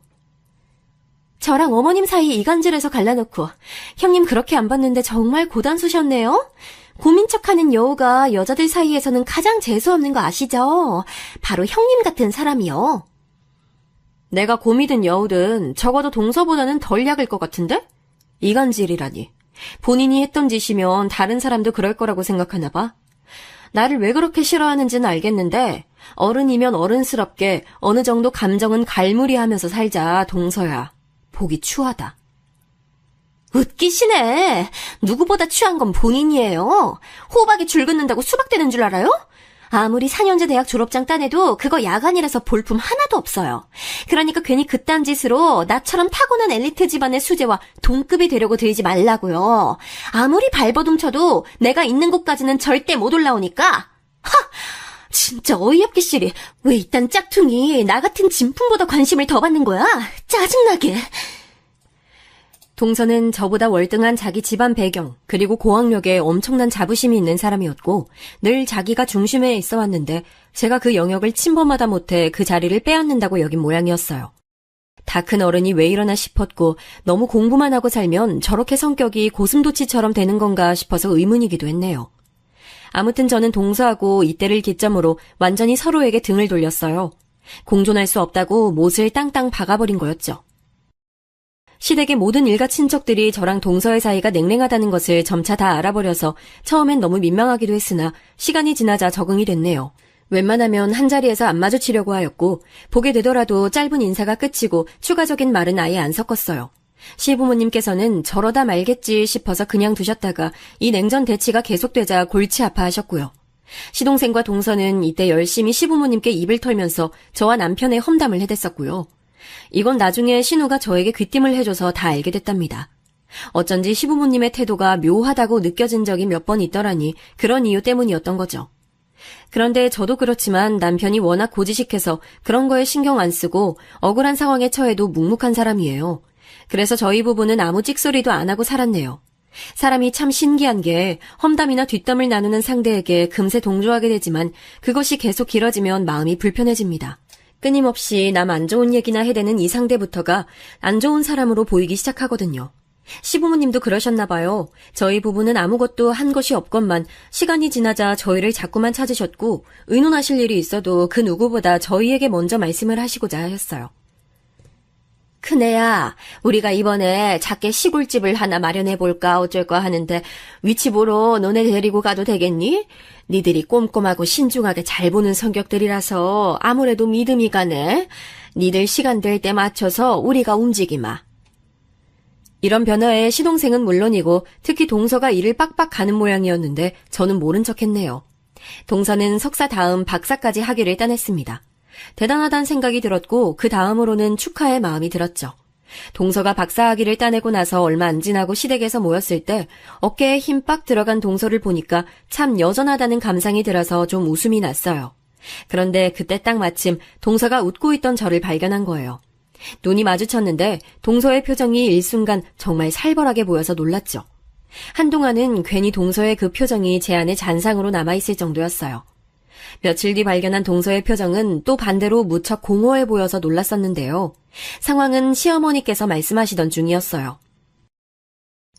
저랑 어머님 사이 이간질해서 갈라놓고 형님 그렇게 안 봤는데 정말 고단수셨네요. 고민 척하는 여우가 여자들 사이에서는 가장 재수없는 거 아시죠? 바로 형님 같은 사람이요. 내가 곰이든 여우든 적어도 동서보다는 덜 약일 것 같은데? 이간질이라니. 본인이 했던 짓이면 다른 사람도 그럴 거라고 생각하나 봐. 나를 왜 그렇게 싫어하는지는 알겠는데 어른이면 어른스럽게 어느 정도 감정은 갈무리하면서 살자, 동서야. 보기 추하다. 웃기시네. 누구보다 취한 건 본인이에요. 호박이 줄 긋는다고 수박 되는 줄 알아요? 아무리 4년제 대학 졸업장 따내도 그거 야간이라서 볼품 하나도 없어요. 그러니까 괜히 그딴 짓으로 나처럼 타고난 엘리트 집안의 수재와 동급이 되려고 들지 말라고요. 아무리 발버둥 쳐도 내가 있는 곳까지는 절대 못 올라오니까. 하! 진짜 어이없기 씨리. 왜 이딴 짝퉁이 나 같은 진품보다 관심을 더 받는 거야? 짜증나게. 동서는 저보다 월등한 자기 집안 배경, 그리고 고학력에 엄청난 자부심이 있는 사람이었고 늘 자기가 중심에 있어 왔는데 제가 그 영역을 침범하다 못해 그 자리를 빼앗는다고 여긴 모양이었어요. 다 큰 어른이 왜 이러나 싶었고 너무 공부만 하고 살면 저렇게 성격이 고슴도치처럼 되는 건가 싶어서 의문이기도 했네요. 아무튼 저는 동서하고 이때를 기점으로 완전히 서로에게 등을 돌렸어요. 공존할 수 없다고 못을 땅땅 박아버린 거였죠. 시댁의 모든 일가 친척들이 저랑 동서의 사이가 냉랭하다는 것을 점차 다 알아버려서 처음엔 너무 민망하기도 했으나 시간이 지나자 적응이 됐네요. 웬만하면 한자리에서 안 마주치려고 하였고 보게 되더라도 짧은 인사가 끝이고 추가적인 말은 아예 안 섞었어요. 시부모님께서는 저러다 말겠지 싶어서 그냥 두셨다가 이 냉전 대치가 계속되자 골치 아파하셨고요. 시동생과 동서는 이때 열심히 시부모님께 입을 털면서 저와 남편의 험담을 해댔었고요. 이건 나중에 신우가 저에게 귀띔을 해줘서 다 알게 됐답니다. 어쩐지 시부모님의 태도가 묘하다고 느껴진 적이 몇 번 있더라니 그런 이유 때문이었던 거죠. 그런데 저도 그렇지만 남편이 워낙 고지식해서 그런 거에 신경 안 쓰고 억울한 상황에 처해도 묵묵한 사람이에요. 그래서 저희 부부는 아무 찍소리도 안 하고 살았네요. 사람이 참 신기한 게 험담이나 뒷담을 나누는 상대에게 금세 동조하게 되지만 그것이 계속 길어지면 마음이 불편해집니다. 끊임없이 남 안 좋은 얘기나 해대는 이 상대부터가 안 좋은 사람으로 보이기 시작하거든요. 시부모님도 그러셨나 봐요. 저희 부부는 아무것도 한 것이 없건만 시간이 지나자 저희를 자꾸만 찾으셨고 의논하실 일이 있어도 그 누구보다 저희에게 먼저 말씀을 하시고자 하셨어요. 큰애야, 우리가 이번에 작게 시골집을 하나 마련해볼까 어쩔까 하는데 위치 보러 너네 데리고 가도 되겠니? 니들이 꼼꼼하고 신중하게 잘 보는 성격들이라서 아무래도 믿음이 가네. 니들 시간 될 때 맞춰서 우리가 움직이마. 이런 변화에 시동생은 물론이고 특히 동서가 일을 빡빡 가는 모양이었는데 저는 모른 척했네요. 동서는 석사 다음 박사까지 학위를 따냈습니다. 대단하다는 생각이 들었고 그 다음으로는 축하의 마음이 들었죠. 동서가 박사 학위를 따내고 나서 얼마 안 지나고 시댁에서 모였을 때 어깨에 힘 빡 들어간 동서를 보니까 참 여전하다는 감상이 들어서 좀 웃음이 났어요. 그런데 그때 딱 마침 동서가 웃고 있던 저를 발견한 거예요. 눈이 마주쳤는데 동서의 표정이 일순간 정말 살벌하게 보여서 놀랐죠. 한동안은 괜히 동서의 그 표정이 제 안에 잔상으로 남아있을 정도였어요. 며칠 뒤 발견한 동서의 표정은 또 반대로 무척 공허해 보여서 놀랐었는데요. 상황은 시어머니께서 말씀하시던 중이었어요.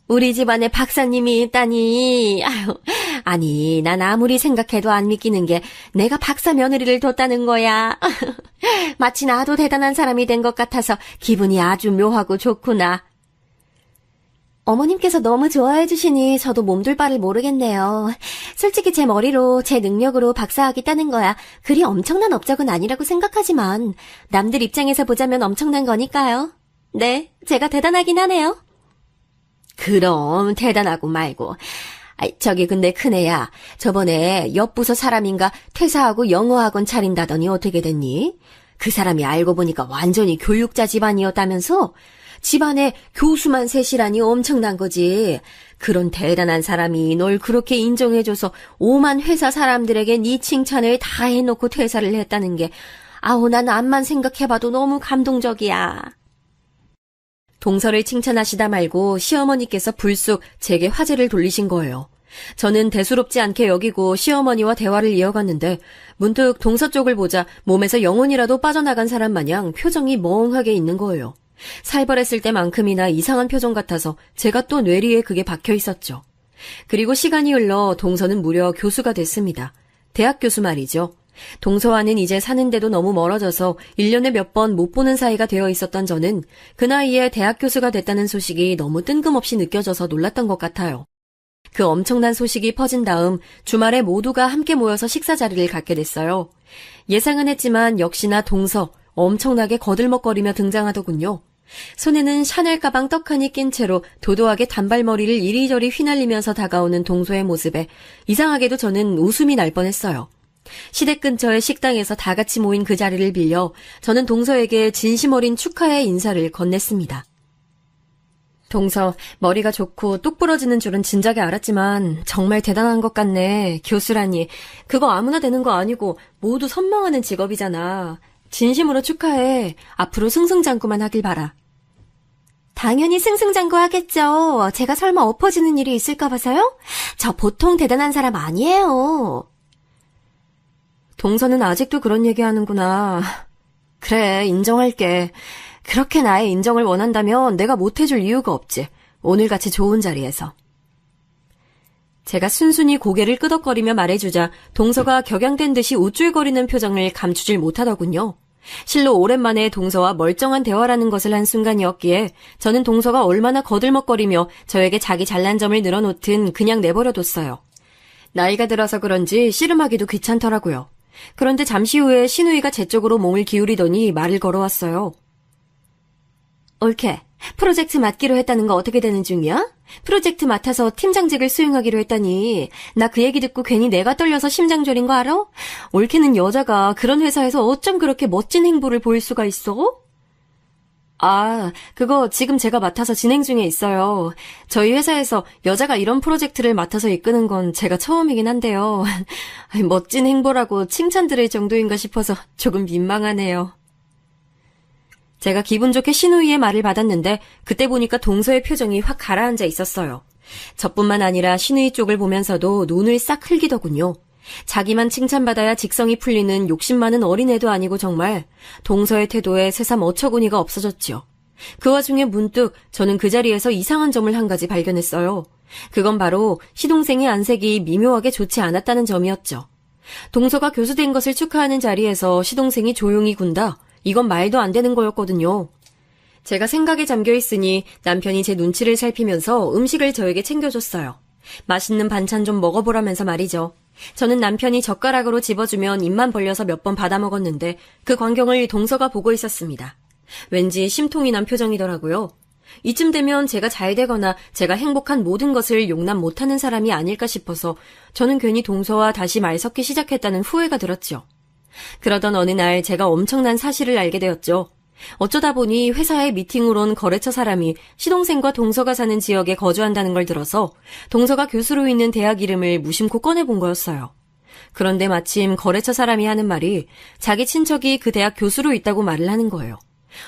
우리 집안에 박사님이 있다니. 아유, 아니, 난 아무리 생각해도 안 믿기는 게 내가 박사 며느리를 뒀다는 거야. 마치 나도 대단한 사람이 된 것 같아서 기분이 아주 묘하고 좋구나. 어머님께서 너무 좋아해 주시니 저도 몸둘 바를 모르겠네요. 솔직히 제 머리로 제 능력으로 박사학위 따는 거야 그리 엄청난 업적은 아니라고 생각하지만 남들 입장에서 보자면 엄청난 거니까요. 네, 제가 대단하긴 하네요. 그럼 대단하고 말고. 저기 근데 큰애야, 저번에 옆 부서 사람인가 퇴사하고 영어학원 차린다더니 어떻게 됐니? 그 사람이 알고 보니까 완전히 교육자 집안이었다면서? 집안에 교수만 셋이라니 엄청난 거지. 그런 대단한 사람이 널 그렇게 인정해줘서 오만 회사 사람들에게 네 칭찬을 다 해놓고 퇴사를 했다는 게 아우 난 암만 생각해봐도 너무 감동적이야. 동서를 칭찬하시다 말고 시어머니께서 불쑥 제게 화제를 돌리신 거예요. 저는 대수롭지 않게 여기고 시어머니와 대화를 이어갔는데 문득 동서 쪽을 보자 몸에서 영혼이라도 빠져나간 사람 마냥 표정이 멍하게 있는 거예요. 살벌했을 때만큼이나 이상한 표정 같아서 제가 또 뇌리에 그게 박혀 있었죠. 그리고 시간이 흘러 동서는 무려 교수가 됐습니다. 대학 교수 말이죠. 동서와는 이제 사는데도 너무 멀어져서 1년에 몇 번 못 보는 사이가 되어 있었던 저는 그 나이에 대학 교수가 됐다는 소식이 너무 뜬금없이 느껴져서 놀랐던 것 같아요. 그 엄청난 소식이 퍼진 다음 주말에 모두가 함께 모여서 식사 자리를 갖게 됐어요. 예상은 했지만 역시나 동서 엄청나게 거들먹거리며 등장하더군요. 손에는 샤넬 가방 떡하니 낀 채로 도도하게 단발머리를 이리저리 휘날리면서 다가오는 동서의 모습에 이상하게도 저는 웃음이 날 뻔했어요. 시댁 근처의 식당에서 다 같이 모인 그 자리를 빌려 저는 동서에게 진심 어린 축하의 인사를 건넸습니다. 동서, 머리가 좋고 똑 부러지는 줄은 진작에 알았지만 정말 대단한 것 같네. 교수라니. 그거 아무나 되는 거 아니고 모두 선망하는 직업이잖아. 진심으로 축하해. 앞으로 승승장구만 하길 바라. 당연히 승승장구하겠죠. 제가 설마 엎어지는 일이 있을까 봐서요? 저 보통 대단한 사람 아니에요. 동서는 아직도 그런 얘기하는구나. 그래, 인정할게. 그렇게 나의 인정을 원한다면 내가 못해줄 이유가 없지. 오늘같이 좋은 자리에서. 제가 순순히 고개를 끄덕거리며 말해주자 동서가 격양된 듯이 우쭐거리는 표정을 감추질 못하더군요. 실로 오랜만에 동서와 멀쩡한 대화라는 것을 한 순간이었기에 저는 동서가 얼마나 거들먹거리며 저에게 자기 잘난 점을 늘어놓든 그냥 내버려뒀어요. 나이가 들어서 그런지 씨름하기도 귀찮더라고요. 그런데 잠시 후에 신우이가 제 쪽으로 몸을 기울이더니 말을 걸어왔어요. 옳게, 프로젝트 맡기로 했다는 거 어떻게 되는 중이야? 프로젝트 맡아서 팀장직을 수행하기로 했다니. 나 그 얘기 듣고 괜히 내가 떨려서 심장 졸인 거 알아? 옳게는 여자가 그런 회사에서 어쩜 그렇게 멋진 행보를 보일 수가 있어? 아, 그거 지금 제가 맡아서 진행 중에 있어요. 저희 회사에서 여자가 이런 프로젝트를 맡아서 이끄는 건 제가 처음이긴 한데요. 멋진 행보라고 칭찬 들을 정도인가 싶어서 조금 민망하네요. 제가 기분 좋게 신우이의 말을 받았는데 그때 보니까 동서의 표정이 확 가라앉아 있었어요. 저뿐만 아니라 신우이 쪽을 보면서도 눈을 싹 흘기더군요. 자기만 칭찬받아야 직성이 풀리는 욕심 많은 어린애도 아니고 정말 동서의 태도에 새삼 어처구니가 없어졌지요. 그 와중에 문득 저는 그 자리에서 이상한 점을 한 가지 발견했어요. 그건 바로 시동생의 안색이 미묘하게 좋지 않았다는 점이었죠. 동서가 교수된 것을 축하하는 자리에서 시동생이 조용히 군다? 이건 말도 안 되는 거였거든요. 제가 생각에 잠겨 있으니 남편이 제 눈치를 살피면서 음식을 저에게 챙겨줬어요. 맛있는 반찬 좀 먹어보라면서 말이죠. 저는 남편이 젓가락으로 집어주면 입만 벌려서 몇 번 받아 먹었는데 그 광경을 동서가 보고 있었습니다. 왠지 심통이 난 표정이더라고요. 이쯤 되면 제가 잘 되거나 제가 행복한 모든 것을 용납 못하는 사람이 아닐까 싶어서 저는 괜히 동서와 다시 말 섞기 시작했다는 후회가 들었죠. 그러던 어느 날 제가 엄청난 사실을 알게 되었죠. 어쩌다 보니 회사에 미팅을 온 거래처 사람이 시동생과 동서가 사는 지역에 거주한다는 걸 들어서 동서가 교수로 있는 대학 이름을 무심코 꺼내본 거였어요. 그런데 마침 거래처 사람이 하는 말이 자기 친척이 그 대학 교수로 있다고 말을 하는 거예요.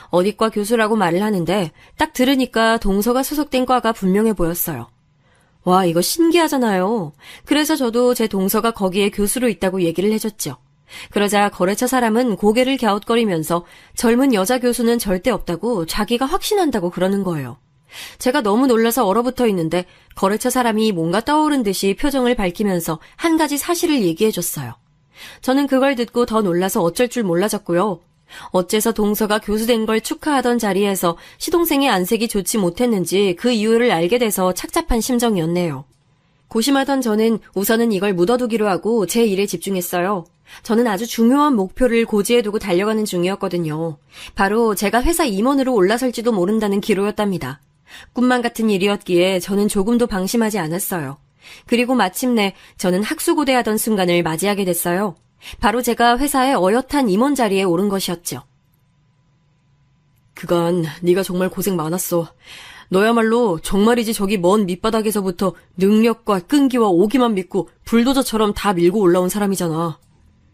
어디과 교수라고 말을 하는데 딱 들으니까 동서가 소속된 과가 분명해 보였어요. 와, 이거 신기하잖아요. 그래서 저도 제 동서가 거기에 교수로 있다고 얘기를 해줬죠. 그러자 거래처 사람은 고개를 갸웃거리면서 젊은 여자 교수는 절대 없다고 자기가 확신한다고 그러는 거예요. 제가 너무 놀라서 얼어붙어 있는데 거래처 사람이 뭔가 떠오른 듯이 표정을 밝히면서 한 가지 사실을 얘기해줬어요. 저는 그걸 듣고 더 놀라서 어쩔 줄 몰라졌고요. 어째서 동서가 교수된 걸 축하하던 자리에서 시동생의 안색이 좋지 못했는지 그 이유를 알게 돼서 착잡한 심정이었네요. 고심하던 저는 우선은 이걸 묻어두기로 하고 제 일에 집중했어요. 저는 아주 중요한 목표를 고지해 두고 달려가는 중이었거든요. 바로 제가 회사 임원으로 올라설지도 모른다는 기로였답니다. 꿈만 같은 일이었기에 저는 조금도 방심하지 않았어요. 그리고 마침내 저는 학수고대하던 순간을 맞이하게 됐어요. 바로 제가 회사의 어엿한 임원 자리에 오른 것이었죠. 그간 네가 정말 고생 많았어. 너야말로 정말이지 저기 먼 밑바닥에서부터 능력과 끈기와 오기만 믿고 불도저처럼 다 밀고 올라온 사람이잖아.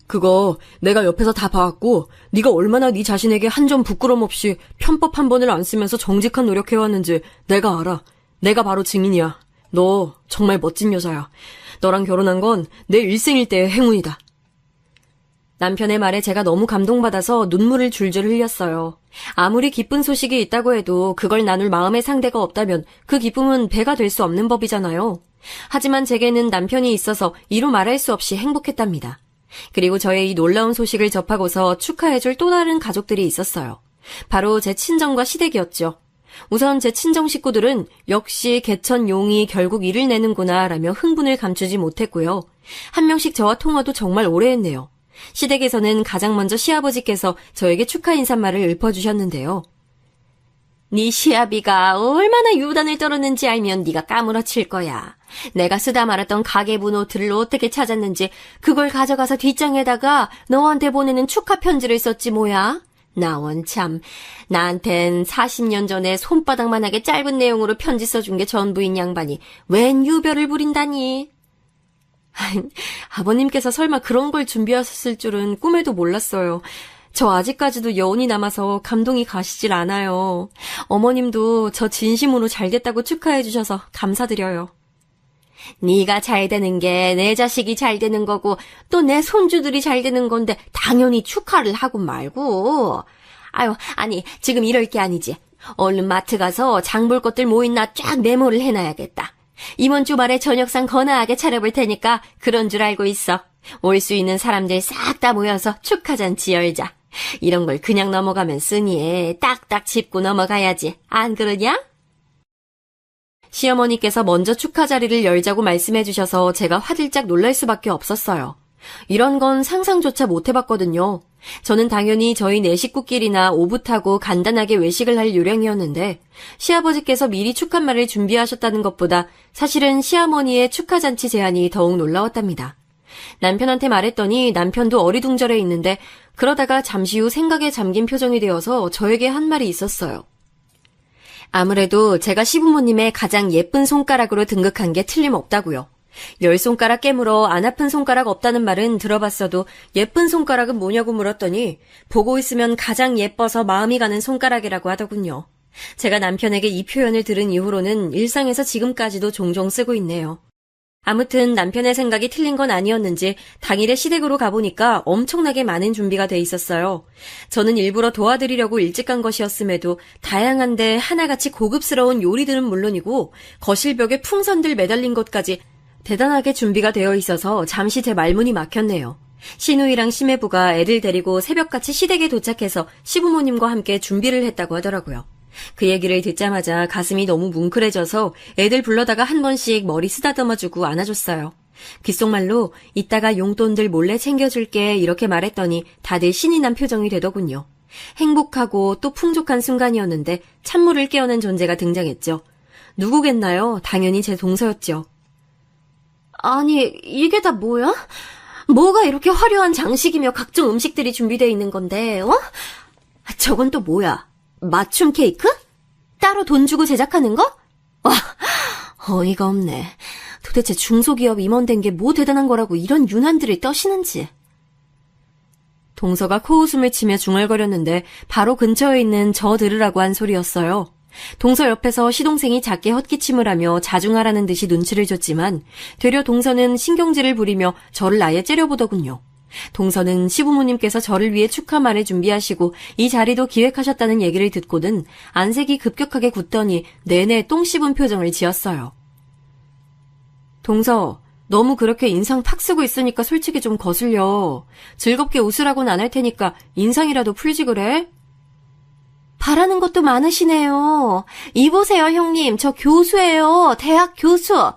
그거 내가 옆에서 다 봐왔고 네가 얼마나 네 자신에게 한 점 부끄럼 없이 편법 한 번을 안 쓰면서 정직한 노력해왔는지 내가 알아. 내가 바로 증인이야. 너 정말 멋진 여자야. 너랑 결혼한 건 내 일생일대의 행운이다. 남편의 말에 제가 너무 감동받아서 눈물을 줄줄 흘렸어요. 아무리 기쁜 소식이 있다고 해도 그걸 나눌 마음의 상대가 없다면 그 기쁨은 배가 될 수 없는 법이잖아요. 하지만 제게는 남편이 있어서 이루 말할 수 없이 행복했답니다. 그리고 저의 이 놀라운 소식을 접하고서 축하해줄 또 다른 가족들이 있었어요. 바로 제 친정과 시댁이었죠. 우선 제 친정 식구들은 역시 개천 용이 결국 일을 내는구나 라며 흥분을 감추지 못했고요. 한 명씩 저와 통화도 정말 오래 했네요. 시댁에서는 가장 먼저 시아버지께서 저에게 축하 인사말을 읊어주셨는데요. 네 시아비가 얼마나 유단을 떨었는지 알면 네가 까무러칠 거야. 내가 쓰다 말았던 가계부 노트를 어떻게 찾았는지 그걸 가져가서 뒷장에다가 너한테 보내는 축하 편지를 썼지 뭐야. 나 원참 나한텐 40년 전에 손바닥만하게 짧은 내용으로 편지 써준 게 전부인 양반이 웬 유별을 부린다니. 아버님께서 설마 그런 걸 준비하셨을 줄은 꿈에도 몰랐어요. 저 아직까지도 여운이 남아서 감동이 가시질 않아요. 어머님도 저 진심으로 잘됐다고 축하해 주셔서 감사드려요. 네가 잘 되는 게 내 자식이 잘 되는 거고 또 내 손주들이 잘 되는 건데 당연히 축하를 하고 말고. 아유, 아니 지금 이럴 게 아니지. 얼른 마트 가서 장 볼 것들 뭐 있나 쫙 메모를 해놔야겠다. 이번 주말에 저녁상 거나하게 차려볼 테니까 그런 줄 알고 있어. 올 수 있는 사람들 싹 다 모여서 축하잔치 열자. 이런 걸 그냥 넘어가면 쓰니 딱딱 짚고 넘어가야지. 안 그러냐? 시어머니께서 먼저 축하 자리를 열자고 말씀해 주셔서 제가 화들짝 놀랄 수밖에 없었어요. 이런 건 상상조차 못 해봤거든요. 저는 당연히 저희 네 식구끼리나 오붓하고 간단하게 외식을 할 요량이었는데 시아버지께서 미리 축하말을 준비하셨다는 것보다 사실은 시어머니의 축하잔치 제안이 더욱 놀라웠답니다. 남편한테 말했더니 남편도 어리둥절해 있는데 그러다가 잠시 후 생각에 잠긴 표정이 되어서 저에게 한 말이 있었어요. 아무래도 제가 시부모님의 가장 예쁜 손가락으로 등극한 게 틀림없다고요. 10손가락 깨물어 안 아픈 손가락 없다는 말은 들어봤어도 예쁜 손가락은 뭐냐고 물었더니 보고 있으면 가장 예뻐서 마음이 가는 손가락이라고 하더군요. 제가 남편에게 이 표현을 들은 이후로는 일상에서 지금까지도 종종 쓰고 있네요. 아무튼 남편의 생각이 틀린 건 아니었는지 당일에 시댁으로 가보니까 엄청나게 많은 준비가 돼 있었어요. 저는 일부러 도와드리려고 일찍 간 것이었음에도 다양한데 하나같이 고급스러운 요리들은 물론이고 거실벽에 풍선들 매달린 것까지 대단하게 준비가 되어 있어서 잠시 제 말문이 막혔네요. 시누이랑 시매부가 애를 데리고 새벽같이 시댁에 도착해서 시부모님과 함께 준비를 했다고 하더라고요. 그 얘기를 듣자마자 가슴이 너무 뭉클해져서 애들 불러다가 한 번씩 머리 쓰다듬어주고 안아줬어요. 귓속말로 이따가 용돈들 몰래 챙겨줄게 이렇게 말했더니 다들 신이 난 표정이 되더군요. 행복하고 또 풍족한 순간이었는데 찬물을 깨우는 존재가 등장했죠. 누구겠나요? 당연히 제 동서였죠. 아니, 이게 다 뭐야? 뭐가 이렇게 화려한 장식이며 각종 음식들이 준비되어 있는 건데, 어? 저건 또 뭐야? 맞춤 케이크? 따로 돈 주고 제작하는 거? 와, 어이가 없네. 도대체 중소기업 임원 된 게 뭐 대단한 거라고 이런 유난들을 떠시는지. 동서가 코웃음을 치며 중얼거렸는데 바로 근처에 있는 저 들으라고 한 소리였어요. 동서 옆에서 시동생이 작게 헛기침을 하며 자중하라는 듯이 눈치를 줬지만 되려 동서는 신경질을 부리며 저를 아예 째려보더군요. 동서는 시부모님께서 저를 위해 축하말을 준비하시고 이 자리도 기획하셨다는 얘기를 듣고는 안색이 급격하게 굳더니 내내 똥 씹은 표정을 지었어요. 동서, 너무 그렇게 인상 팍 쓰고 있으니까 솔직히 좀 거슬려. 즐겁게 웃으라고는 안 할 테니까 인상이라도 풀지 그래? 바라는 것도 많으시네요. 이보세요, 형님. 저 교수예요. 대학 교수.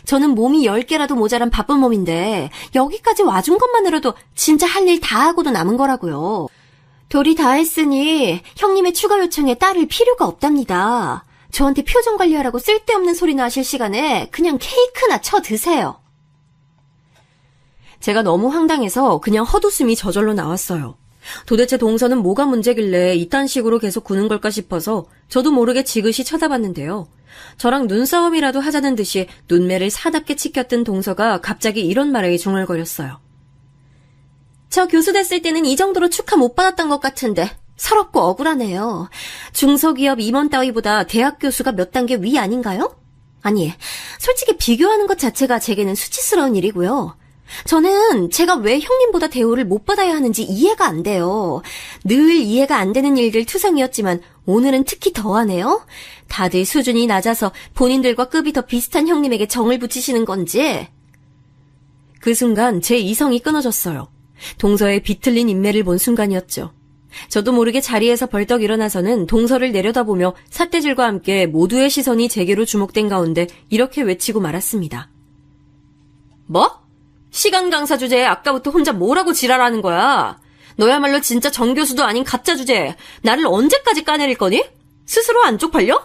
저는 몸이 10개라도 모자란 바쁜 몸인데 여기까지 와준 것만으로도 진짜 할 일 다 하고도 남은 거라고요. 도리 다 했으니 형님의 추가 요청에 따를 필요가 없답니다. 저한테 표정 관리하라고 쓸데없는 소리나 하실 시간에 그냥 케이크나 쳐 드세요. 제가 너무 황당해서 그냥 헛웃음이 저절로 나왔어요. 도대체 동서는 뭐가 문제길래 이딴 식으로 계속 구는 걸까 싶어서 저도 모르게 지그시 쳐다봤는데요. 저랑 눈싸움이라도 하자는 듯이 눈매를 사납게 치켰던 동서가 갑자기 이런 말에 중얼거렸어요. 저 교수 됐을 때는 이 정도로 축하 못 받았던 것 같은데 서럽고 억울하네요. 중소기업 임원 따위보다 대학 교수가 몇 단계 위 아닌가요? 아니, 솔직히 비교하는 것 자체가 제게는 수치스러운 일이고요. 저는 제가 왜 형님보다 대우를 못 받아야 하는지 이해가 안 돼요. 늘 이해가 안 되는 일들 투성이었지만 오늘은 특히 더하네요. 다들 수준이 낮아서 본인들과 급이 더 비슷한 형님에게 정을 붙이시는 건지. 그 순간 제 이성이 끊어졌어요. 동서의 비틀린 인매를 본 순간이었죠. 저도 모르게 자리에서 벌떡 일어나서는 동서를 내려다보며 삿대질과 함께 모두의 시선이 제게로 주목된 가운데 이렇게 외치고 말았습니다. 뭐? 시간 강사 주제에 아까부터 혼자 뭐라고 지랄하는 거야? 너야말로 진짜 정교수도 아닌 가짜 주제에 나를 언제까지 까내릴 거니? 스스로 안 쪽팔려?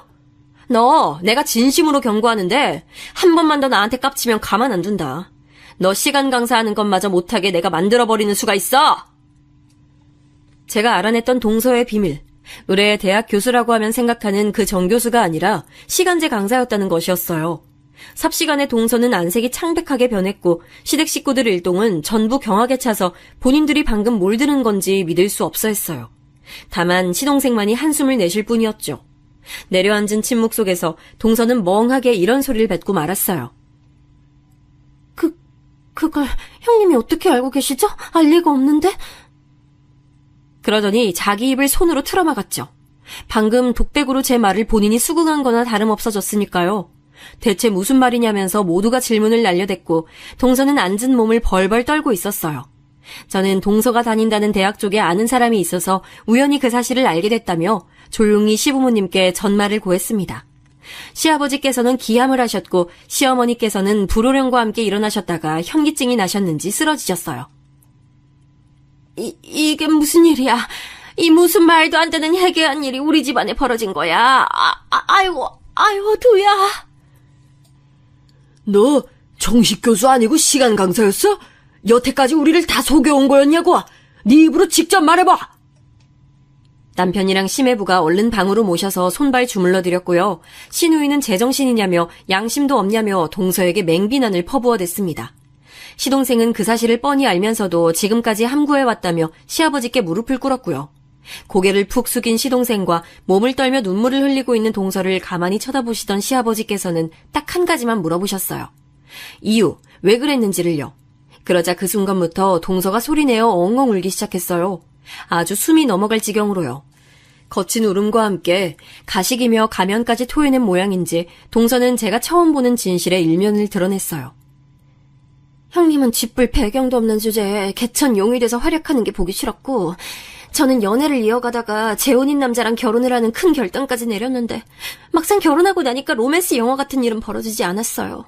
너 내가 진심으로 경고하는데 한 번만 더 나한테 깝치면 가만 안 둔다. 너 시간 강사하는 것마저 못하게 내가 만들어버리는 수가 있어! 제가 알아냈던 동서의 비밀, 의뢰의 대학 교수라고 하면 생각하는 그 정교수가 아니라 시간제 강사였다는 것이었어요. 삽시간에 동서는 안색이 창백하게 변했고 시댁 식구들 일동은 전부 경악에 차서 본인들이 방금 뭘 들은 건지 믿을 수 없어 했어요. 다만 시동생만이 한숨을 내쉴 뿐이었죠. 내려앉은 침묵 속에서 동서는 멍하게 이런 소리를 뱉고 말았어요. 그걸 형님이 어떻게 알고 계시죠? 알 리가 없는데? 그러더니 자기 입을 손으로 틀어막았죠. 방금 독백으로 제 말을 본인이 수긍한 거나 다름없어졌으니까요. 대체 무슨 말이냐면서 모두가 질문을 날려댔고 동서는 앉은 몸을 벌벌 떨고 있었어요. 저는 동서가 다닌다는 대학 쪽에 아는 사람이 있어서 우연히 그 사실을 알게 됐다며 조용히 시부모님께 전말을 고했습니다. 시아버지께서는 기함을 하셨고 시어머니께서는 불호령과 함께 일어나셨다가 현기증이 나셨는지 쓰러지셨어요. 이게 무슨 일이야? 이 무슨 말도 안 되는 해괴한 일이 우리 집안에 벌어진 거야. 아이고 도야. 너 정식 교수 아니고 시간 강사였어? 여태까지 우리를 다 속여온 거였냐고? 네 입으로 직접 말해봐. 남편이랑 시매부가 얼른 방으로 모셔서 손발 주물러 드렸고요. 시누이는 제정신이냐며 양심도 없냐며 동서에게 맹비난을 퍼부어댔습니다. 시동생은 그 사실을 뻔히 알면서도 지금까지 함구해왔다며 시아버지께 무릎을 꿇었고요. 고개를 푹 숙인 시동생과 몸을 떨며 눈물을 흘리고 있는 동서를 가만히 쳐다보시던 시아버지께서는 딱 한 가지만 물어보셨어요. 이유, 왜 그랬는지를요. 그러자 그 순간부터 동서가 소리내어 엉엉 울기 시작했어요. 아주 숨이 넘어갈 지경으로요. 거친 울음과 함께 가식이며 가면까지 토해낸 모양인지 동서는 제가 처음 보는 진실의 일면을 드러냈어요. 형님은 쥐뿔 배경도 없는 주제에 개천 용이 돼서 활약하는 게 보기 싫었고 저는 연애를 이어가다가 재혼인 남자랑 결혼을 하는 큰 결단까지 내렸는데 막상 결혼하고 나니까 로맨스 영화 같은 일은 벌어지지 않았어요.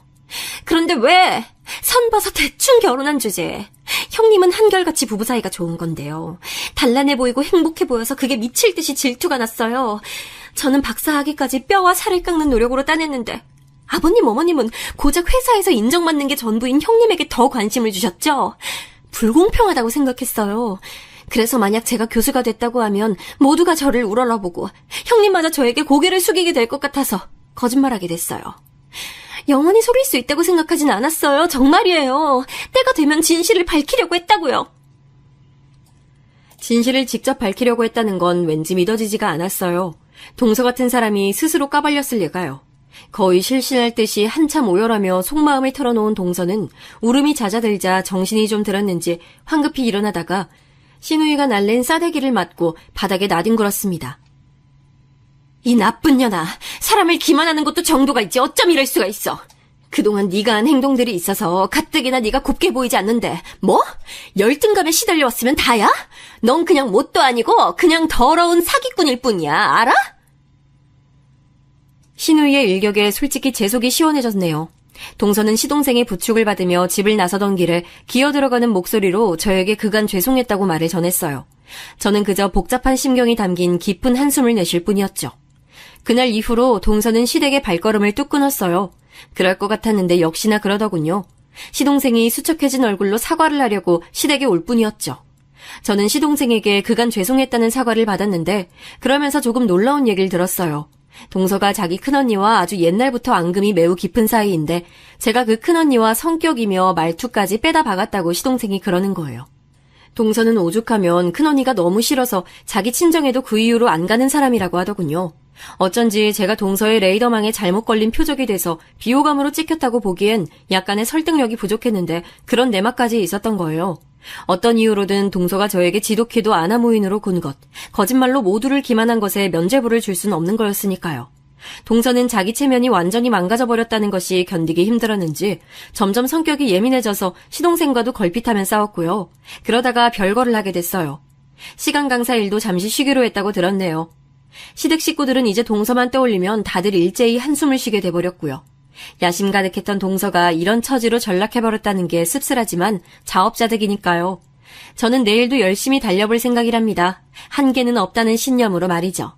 그런데 왜 선봐서 대충 결혼한 주제에 형님은 한결같이 부부 사이가 좋은 건데요. 단란해 보이고 행복해 보여서 그게 미칠 듯이 질투가 났어요. 저는 박사학위까지 뼈와 살을 깎는 노력으로 따냈는데 아버님 어머님은 고작 회사에서 인정받는 게 전부인 형님에게 더 관심을 주셨죠. 불공평하다고 생각했어요. 그래서 만약 제가 교수가 됐다고 하면 모두가 저를 우러러보고 형님마저 저에게 고개를 숙이게 될 것 같아서 거짓말하게 됐어요. 영원히 속일 수 있다고 생각하진 않았어요. 정말이에요. 때가 되면 진실을 밝히려고 했다고요. 진실을 직접 밝히려고 했다는 건 왠지 믿어지지가 않았어요. 동서 같은 사람이 스스로 까발렸을 리가요. 거의 실신할 듯이 한참 오열하며 속마음을 털어놓은 동서는 울음이 잦아들자 정신이 좀 들었는지 황급히 일어나다가 신우이가 날랜 싸대기를 맞고 바닥에 나뒹굴었습니다. 이 나쁜 년아, 사람을 기만하는 것도 정도가 있지 어쩜 이럴 수가 있어. 그동안 네가 한 행동들이 있어서 가뜩이나 네가 곱게 보이지 않는데 뭐? 열등감에 시달려왔으면 다야? 넌 그냥 뭣도 아니고 그냥 더러운 사기꾼일 뿐이야, 알아? 신우이의 일격에 솔직히 제 속이 시원해졌네요. 동서는 시동생의 부축을 받으며 집을 나서던 길에 기어들어가는 목소리로 저에게 그간 죄송했다고 말을 전했어요. 저는 그저 복잡한 심경이 담긴 깊은 한숨을 내쉴 뿐이었죠. 그날 이후로 동서는 시댁의 발걸음을 뚝 끊었어요. 그럴 것 같았는데 역시나 그러더군요. 시동생이 수척해진 얼굴로 사과를 하려고 시댁에 올 뿐이었죠. 저는 시동생에게 그간 죄송했다는 사과를 받았는데 그러면서 조금 놀라운 얘기를 들었어요. 동서가 자기 큰언니와 아주 옛날부터 앙금이 매우 깊은 사이인데 제가 그 큰언니와 성격이며 말투까지 빼다 박았다고 시동생이 그러는 거예요. 동서는 오죽하면 큰언니가 너무 싫어서 자기 친정에도 그 이유로 안 가는 사람이라고 하더군요. 어쩐지 제가 동서의 레이더망에 잘못 걸린 표적이 돼서 비호감으로 찍혔다고 보기엔 약간의 설득력이 부족했는데 그런 내막까지 있었던 거예요. 어떤 이유로든 동서가 저에게 지독히도 아나무인으로 군 것, 거짓말로 모두를 기만한 것에 면죄부를 줄 수는 없는 거였으니까요. 동서는 자기 체면이 완전히 망가져버렸다는 것이 견디기 힘들었는지 점점 성격이 예민해져서 시동생과도 걸핏하면 싸웠고요. 그러다가 별거를 하게 됐어요. 시간 강사 일도 잠시 쉬기로 했다고 들었네요. 시댁 식구들은 이제 동서만 떠올리면 다들 일제히 한숨을 쉬게 돼버렸고요. 야심 가득했던 동서가 이런 처지로 전락해버렸다는 게 씁쓸하지만 자업자득이니까요. 저는 내일도 열심히 달려볼 생각이랍니다. 한계는 없다는 신념으로 말이죠.